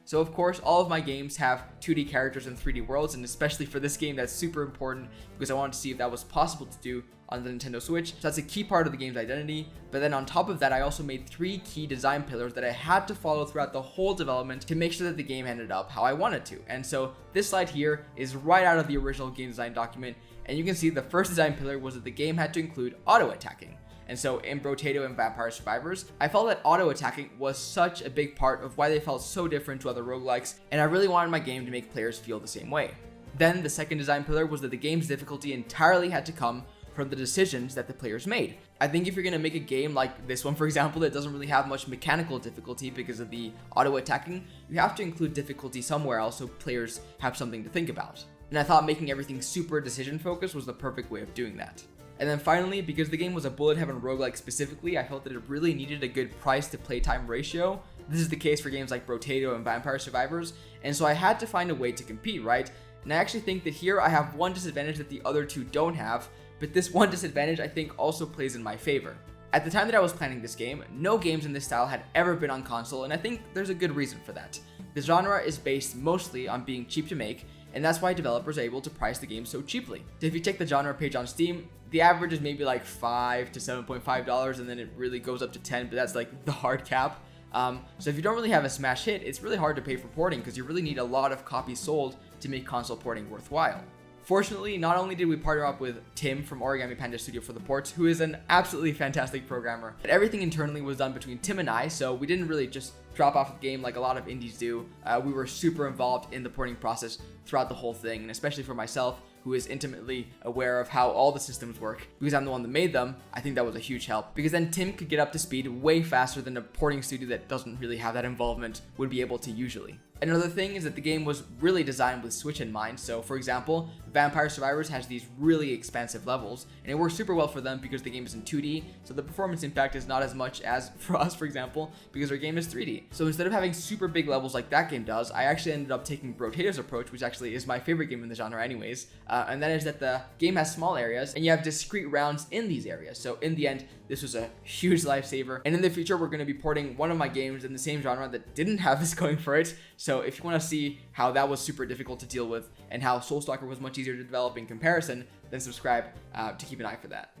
So of course, all of my games have 2D characters and 3D worlds, and especially for this game, that's super important because I wanted to see if that was possible to do on the Nintendo Switch. So that's a key part of the game's identity. But then on top of that, I also made 3 key design pillars that I had to follow throughout the whole development to make sure that the game ended up how I wanted to. And so this slide here is right out of the original game design document, and you can see the first design pillar was that the game had to include auto attacking. And so in Brotato and Vampire Survivors, I felt that auto attacking was such a big part of why they felt so different to other roguelikes, and I really wanted my game to make players feel the same way. Then the second design pillar was that the game's difficulty entirely had to come from the decisions that the players made. I think if you're going to make a game like this one, for example, that doesn't really have much mechanical difficulty because of the auto attacking, you have to include difficulty somewhere else so players have something to think about. And I thought making everything super decision focused was the perfect way of doing that. And then finally, because the game was a bullet heaven roguelike specifically, I felt that it really needed a good price to playtime ratio. This is the case for games like Brotato and Vampire Survivors, and so I had to find a way to compete, right? And I actually think that here I have one disadvantage that the other 2 don't have, but this one disadvantage I think also plays in my favor. At the time that I was planning this game, no games in this style had ever been on console, and I think there's a good reason for that. The genre is based mostly on being cheap to make, and that's why developers are able to price the game so cheaply. So if you check the genre page on Steam, the average is maybe like $5 to $7.5, and then it really goes up to $10, but that's like the hard cap. So if you don't really have a smash hit, it's really hard to pay for porting because you really need a lot of copies sold to make console porting worthwhile. Fortunately, not only did we partner up with Tim from Origami Panda Studio for the ports, who is an absolutely fantastic programmer, but everything internally was done between Tim and I, so we didn't really just drop off the game like a lot of indies do. We were super involved in the porting process throughout the whole thing, and especially for myself, who is intimately aware of how all the systems work, because I'm the one that made them, I think that was a huge help. Because then Tim could get up to speed way faster than a porting studio that doesn't really have that involvement would be able to usually. Another thing is that the game was really designed with Switch in mind. So for example, Vampire Survivors has these really expansive levels, and it works super well for them because the game is in 2D, so the performance impact is not as much as for us, for example, because our game is 3D. So instead of having super big levels like that game does, I actually ended up taking Brotato's approach, which actually is my favorite game in the genre anyways, and that is that the game has small areas, and you have discrete rounds in these areas. So in the end, this was a huge lifesaver, and in the future, we're going to be porting one of my games in the same genre that didn't have this going for it. So if you want to see how that was super difficult to deal with and how Soulstalker was much easier to develop in comparison, then subscribe to keep an eye for that.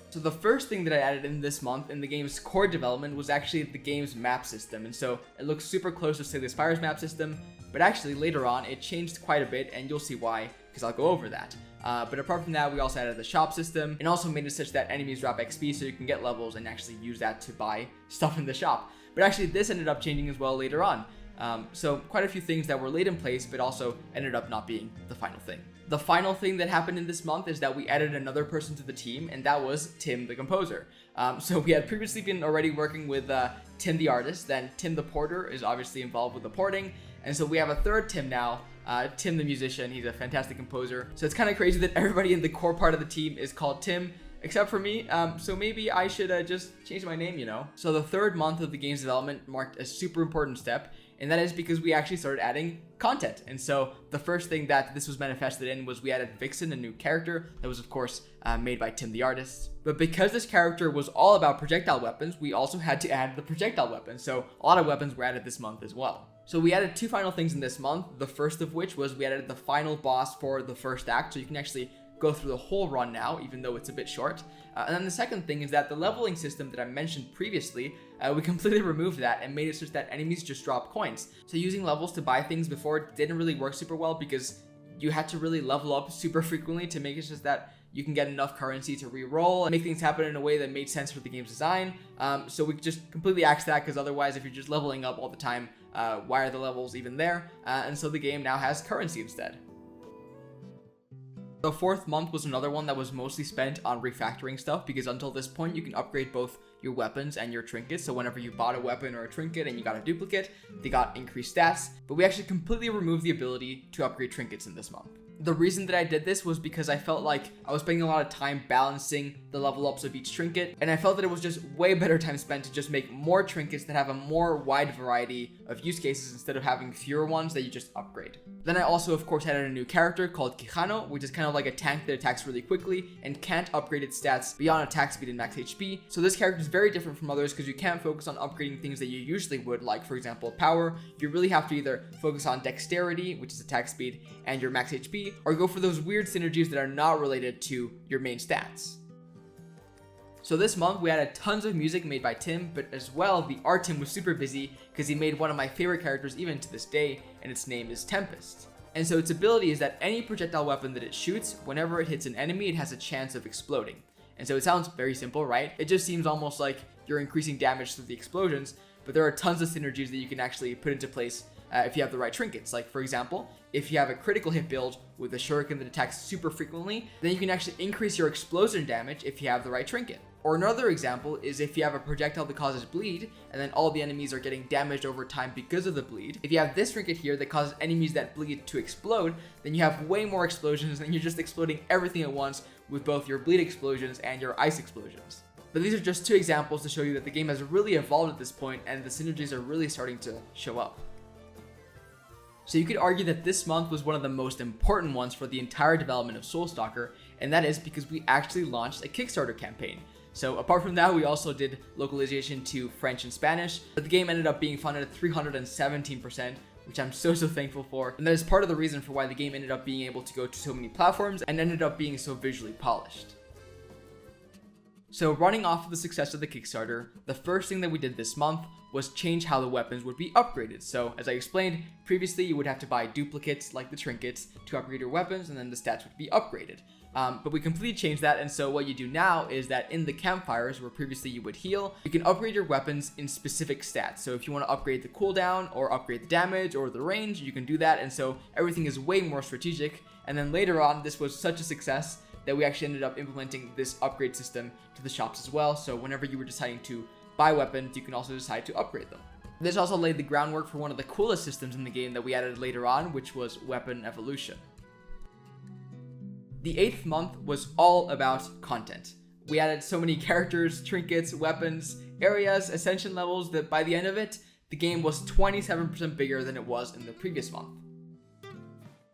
So the first thing that I added in this month in the game's core development was actually the game's map system, and so it looks super close to Slay the Spire's map system, but actually later on it changed quite a bit, and you'll see why, because I'll go over that. But apart from that, we also added the shop system and also made it such that enemies drop XP so you can get levels and actually use that to buy stuff in the shop. But actually this ended up changing as well later on. So quite a few things that were laid in place, but also ended up not being the final thing. The final thing that happened in this month is that we added another person to the team, and that was Tim the composer. So we had previously been already working with Tim the artist, then Tim the porter is obviously involved with the porting, and so we have a third Tim now, Tim the musician. He's a fantastic composer. So it's kind of crazy that everybody in the core part of the team is called Tim, except for me. So maybe I should just change my name, you know? So the third month of the game's development marked a super important step, and that is because we actually started adding content. And so the first thing that this was manifested in was we added Vixen, a new character that was of course made by Tim the artist. But because this character was all about projectile weapons, we also had to add the projectile weapon. So a lot of weapons were added this month as well. So we added two final things in this month, the first of which was we added the final boss for the first act, so you can actually go through the whole run now, even though it's a bit short. And then the second thing is that the leveling system that I mentioned previously, we completely removed that and made it such that enemies just drop coins. So using levels to buy things before didn't really work super well because you had to really level up super frequently to make it just that you can get enough currency to re-roll and make things happen in a way that made sense for the game's design. So we just completely axed that because otherwise if you're just leveling up all the time, why are the levels even there? And so the game now has currency instead. The fourth month was another one that was mostly spent on refactoring stuff because until this point you can upgrade both your weapons and your trinkets. So whenever you bought a weapon or a trinket and you got a duplicate, they got increased stats. But we actually completely removed the ability to upgrade trinkets in this month. The reason that I did this was because I felt like I was spending a lot of time balancing the level ups of each trinket, and I felt that it was just way better time spent to just make more trinkets that have a more wide variety of use cases instead of having fewer ones that you just upgrade. Then I also of course added a new character called Quijano, which is kind of like a tank that attacks really quickly and can't upgrade its stats beyond attack speed and max HP. So this character is very different from others because you can't focus on upgrading things that you usually would, like for example power. You really have to either focus on dexterity, which is attack speed, and your max HP, or go for those weird synergies that are not related to your main stats. So this month we added tons of music made by Tim, but as well the art team was super busy because he made one of my favorite characters even to this day, and its name is Tempest. And so its ability is that any projectile weapon that it shoots, whenever it hits an enemy, it has a chance of exploding. And so it sounds very simple, right? It just seems almost like you're increasing damage through the explosions, but there are tons of synergies that you can actually put into place if you have the right trinkets. Like for example, if you have a critical hit build with a shuriken that attacks super frequently, then you can actually increase your explosion damage if you have the right trinket. Or another example is if you have a projectile that causes bleed, and then all the enemies are getting damaged over time because of the bleed. If you have this trinket here that causes enemies that bleed to explode, then you have way more explosions and you're just exploding everything at once with both your bleed explosions and your ice explosions. But these are just two examples to show you that the game has really evolved at this point and the synergies are really starting to show up. So you could argue that this month was one of the most important ones for the entire development of Soulstalker, and that is because we actually launched a Kickstarter campaign. So apart from that, we also did localization to French and Spanish, but the game ended up being funded at 317%, which I'm so thankful for. And that is part of the reason for why the game ended up being able to go to so many platforms and ended up being so visually polished. So running off of the success of the Kickstarter, the first thing that we did this month was change how the weapons would be upgraded. So as I explained previously, you would have to buy duplicates like the trinkets to upgrade your weapons, and then the stats would be upgraded. But we completely changed that, and so what you do now is that in the campfires where previously you would heal, you can upgrade your weapons in specific stats. So if you want to upgrade the cooldown or upgrade the damage or the range, you can do that, and so everything is way more strategic. And then later on, this was such a success that we actually ended up implementing this upgrade system to the shops as well. So whenever you were deciding to buy weapons, you can also decide to upgrade them. This also laid the groundwork for one of the coolest systems in the game that we added later on, which was weapon evolution. The 8th month was all about content. We added so many characters, trinkets, weapons, areas, ascension levels that by the end of it, the game was 27% bigger than it was in the previous month.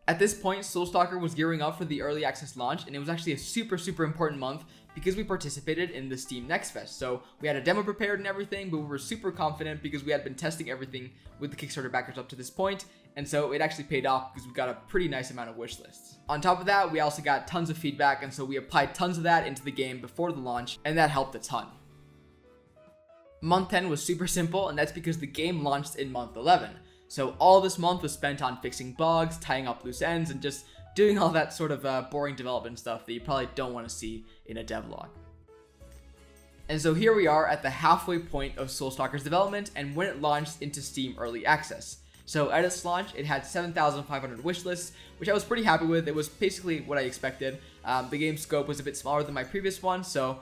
At this point, Soulstalker was gearing up for the early access launch, and it was actually a super important month because we participated in the Steam Next Fest. So we had a demo prepared and everything, but we were super confident because we had been testing everything with the Kickstarter backers up to this point, and so it actually paid off because we got a pretty nice amount of wish lists. On top of that, we also got tons of feedback, and so we applied tons of that into the game before the launch, and that helped a ton. Month 10 was super simple, and that's because the game launched in month 11. So all this month was spent on fixing bugs, tying up loose ends, and just doing all that sort of boring development stuff that you probably don't want to see in a devlog. And so here we are at the halfway point of Soulstalker's development and when it launched into Steam Early Access. So at its launch, it had 7,500 wish lists, which I was pretty happy with. It was basically what I expected. The game's scope was a bit smaller than my previous one, so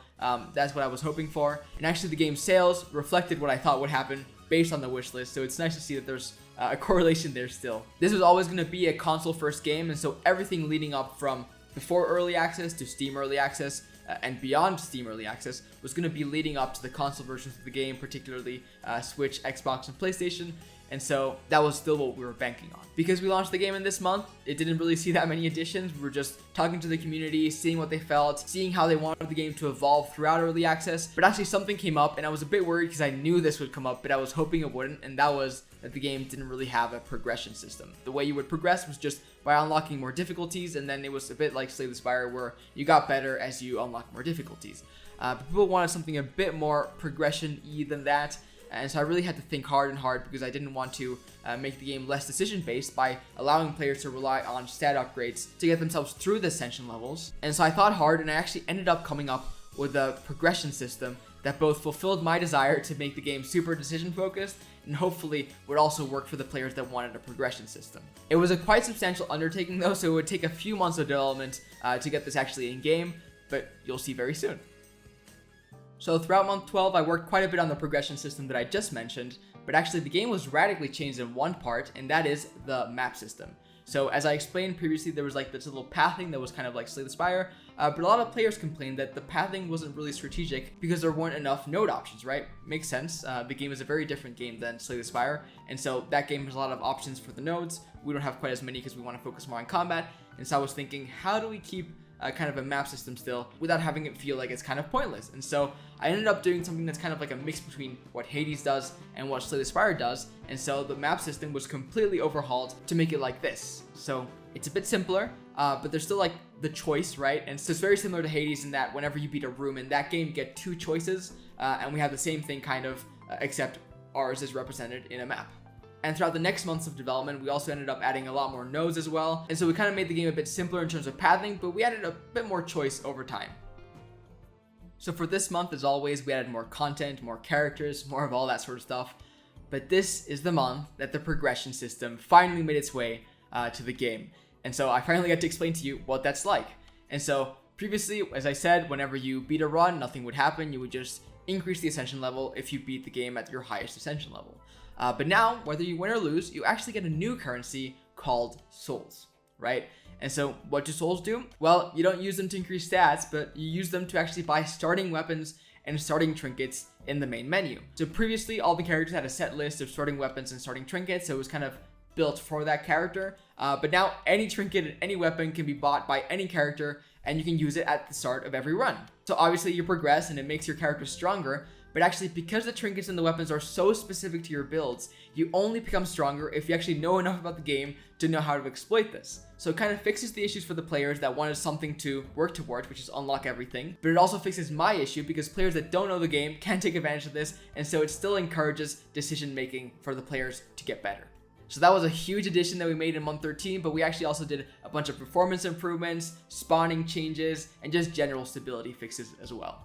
that's what I was hoping for. And actually the game's sales reflected what I thought would happen based on the wish list, so it's nice to see that there's a correlation there still. This was always going to be a console first game, and so everything leading up from before Early Access to Steam Early Access and beyond Steam Early Access was going to be leading up to the console versions of the game, particularly Switch, Xbox, and PlayStation. And so that was still what we were banking on. Because we launched the game in this month, it didn't really see that many additions. We were just talking to the community, seeing what they felt, seeing how they wanted the game to evolve throughout Early Access. But actually something came up, and I was a bit worried because I knew this would come up, but I was hoping it wouldn't, and that was that the game didn't really have a progression system. The way you would progress was just by unlocking more difficulties, and then it was a bit like Slay the Spire where you got better as you unlock more difficulties. But people wanted something a bit more progression-y than that. And so I really had to think hard and hard because I didn't want to make the game less decision-based by allowing players to rely on stat upgrades to get themselves through the ascension levels. And so I thought hard, and I actually ended up coming up with a progression system that both fulfilled my desire to make the game super decision-focused and hopefully would also work for the players that wanted a progression system. It was a quite substantial undertaking though, so it would take a few months of development to get this actually in-game, but you'll see very soon. So throughout month 12, I worked quite a bit on the progression system that I just mentioned, but actually the game was radically changed in one part, and that is the map system. So as I explained previously, there was like this little pathing that was kind of like Slay the Spire, but a lot of players complained that the pathing wasn't really strategic because there weren't enough node options, right? Makes sense. The game is a very different game than Slay the Spire, and so that game has a lot of options for the nodes. We don't have quite as many because we want to focus more on combat, and so I was thinking, how do we keep kind of a map system still without having it feel like it's kind of pointless? And so I ended up doing something that's kind of like a mix between what Hades does and what Slay the Spire does, and so the map system was completely overhauled to make it like this. So it's a bit simpler, but there's still like the choice, right? And so it's very similar to Hades in that whenever you beat a room in that game, you get two choices, and we have the same thing kind of, except ours is represented in a map. And throughout the next months of development, we also ended up adding a lot more nodes as well. And so we kind of made the game a bit simpler in terms of pathing, but we added a bit more choice over time. So for this month, as always, we added more content, more characters, more of all that sort of stuff. But this is the month that the progression system finally made its way to the game. And so I finally got to explain to you what that's like. And so previously, as I said, whenever you beat a run, nothing would happen. You would just increase the ascension level if you beat the game at your highest ascension level. But now, whether you win or lose, you actually get a new currency called souls, right? And so what do souls do? Well, you don't use them to increase stats, but you use them to actually buy starting weapons and starting trinkets in the main menu. So previously, all the characters had a set list of starting weapons and starting trinkets, so it was kind of built for that character. But now any trinket and any weapon can be bought by any character, and you can use it at the start of every run. So obviously you progress and it makes your character stronger, but actually because the trinkets and the weapons are so specific to your builds, you only become stronger if you actually know enough about the game to know how to exploit this. So it kind of fixes the issues for the players that wanted something to work towards, which is unlock everything, but it also fixes my issue because players that don't know the game can take advantage of this, and so it still encourages decision making for the players to get better. So that was a huge addition that we made in month 13, but we actually also did a bunch of performance improvements, spawning changes, and just general stability fixes as well.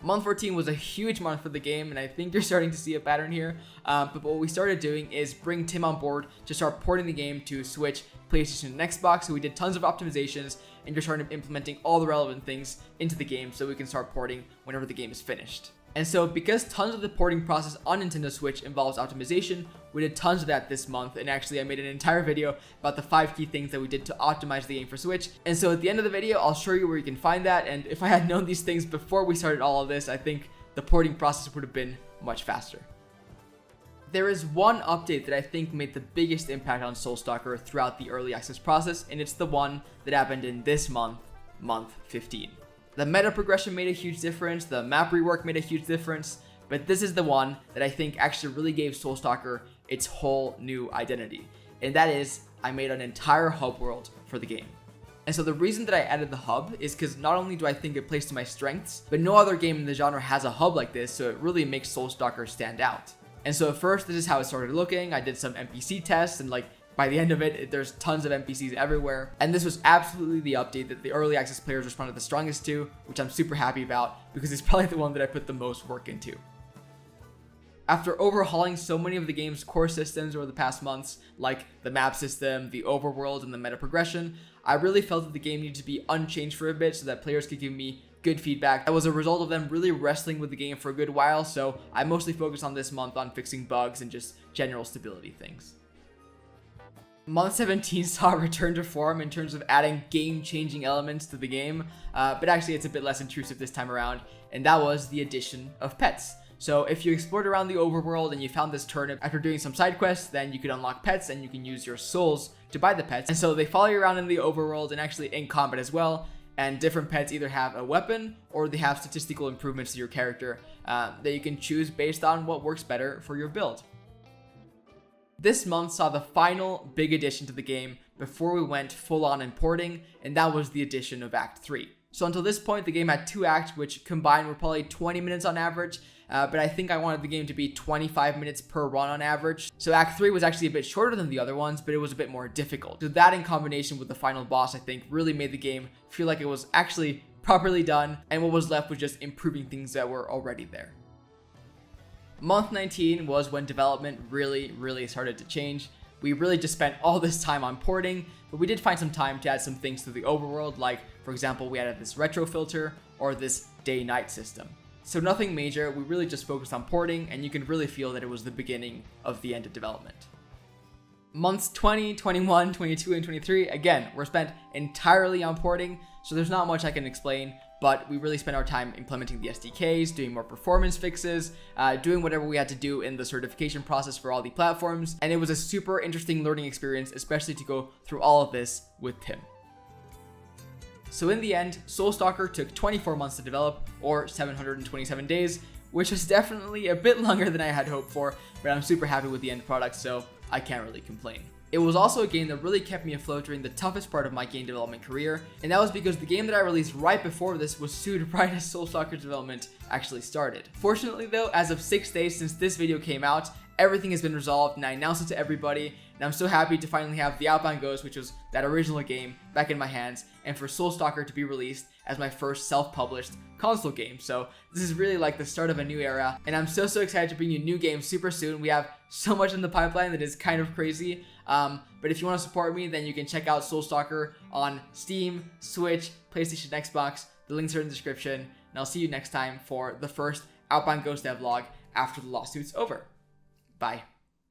Month 14 was a huge month for the game, and I think you're starting to see a pattern here. But what we started doing is bring Tim on board to start porting the game to Switch, PlayStation, and Xbox. So we did tons of optimizations, and you're starting implementing all the relevant things into the game so we can start porting whenever the game is finished. And so because tons of the porting process on Nintendo Switch involves optimization, we did tons of that this month, and actually I made an entire video about the 5 key things that we did to optimize the game for Switch. And so at the end of the video, I'll show you where you can find that, and if I had known these things before we started all of this, I think the porting process would have been much faster. There is one update that I think made the biggest impact on Soulstalker throughout the early access process, and it's the one that happened in this month, month 15. The meta progression made a huge difference, the map rework made a huge difference, but this is the one that I think actually really gave Soulstalker its whole new identity. And that is, I made an entire hub world for the game. And so the reason that I added the hub is because not only do I think it plays to my strengths, but no other game in the genre has a hub like this, so it really makes Soulstalker stand out. And so at first, this is how it started looking. I did some NPC tests, and like by the end of it, there's tons of NPCs everywhere. And this was absolutely the update that the early access players responded the strongest to, which I'm super happy about because it's probably the one that I put the most work into. After overhauling so many of the game's core systems over the past months, like the map system, the overworld, and the meta progression, I really felt that the game needed to be unchanged for a bit so that players could give me good feedback. That was a result of them really wrestling with the game for a good while, so I mostly focused on this month on fixing bugs and just general stability things. Month 17 saw a return to form in terms of adding game-changing elements to the game, but actually it's a bit less intrusive this time around, and that was the addition of pets. So if you explored around the overworld and you found this turnip after doing some side quests, then you could unlock pets and you can use your souls to buy the pets. And so they follow you around in the overworld and actually in combat as well. And different pets either have a weapon or they have statistical improvements to your character that you can choose based on what works better for your build. This month saw the final big addition to the game before we went full on importing, and that was the addition of Act 3. So until this point, the game had 2 acts, which combined were probably 20 minutes on average, but I think I wanted the game to be 25 minutes per run on average. So Act 3 was actually a bit shorter than the other ones, but it was a bit more difficult. So that in combination with the final boss, I think really made the game feel like it was actually properly done, and what was left was just improving things that were already there. Month 19 was when development really started to change. We really just spent all this time on porting, but we did find some time to add some things to the overworld, like, for example, we added this retro filter or this day-night system. So nothing major, we really just focused on porting, and you can really feel that it was the beginning of the end of development. Months 20, 21, 22, and 23, again, were spent entirely on porting, so there's not much I can explain, but we really spent our time implementing the SDKs, doing more performance fixes, doing whatever we had to do in the certification process for all the platforms, and it was a super interesting learning experience, especially to go through all of this with Tim. So in the end, Soulstalker took 24 months to develop, or 727 days, which is definitely a bit longer than I had hoped for, but I'm super happy with the end product, so I can't really complain. It was also a game that really kept me afloat during the toughest part of my game development career, and that was because the game that I released right before this was sued right as Soulstalker's development actually started. Fortunately though, as of 6 days since this video came out, everything has been resolved and I announced it to everybody, and I'm so happy to finally have The Outbound Ghost, which was that original game, back in my hands, and for Soulstalker to be released as my first self-published console game. So this is really like the start of a new era, and I'm so excited to bring you new games super soon. We have so much in the pipeline that is kind of crazy, but if you want to support me, then you can check out Soulstalker on Steam, Switch, PlayStation, Xbox. The links are in the description, and I'll see you next time for the first Outbound Ghost devlog after the lawsuit's over. Bye.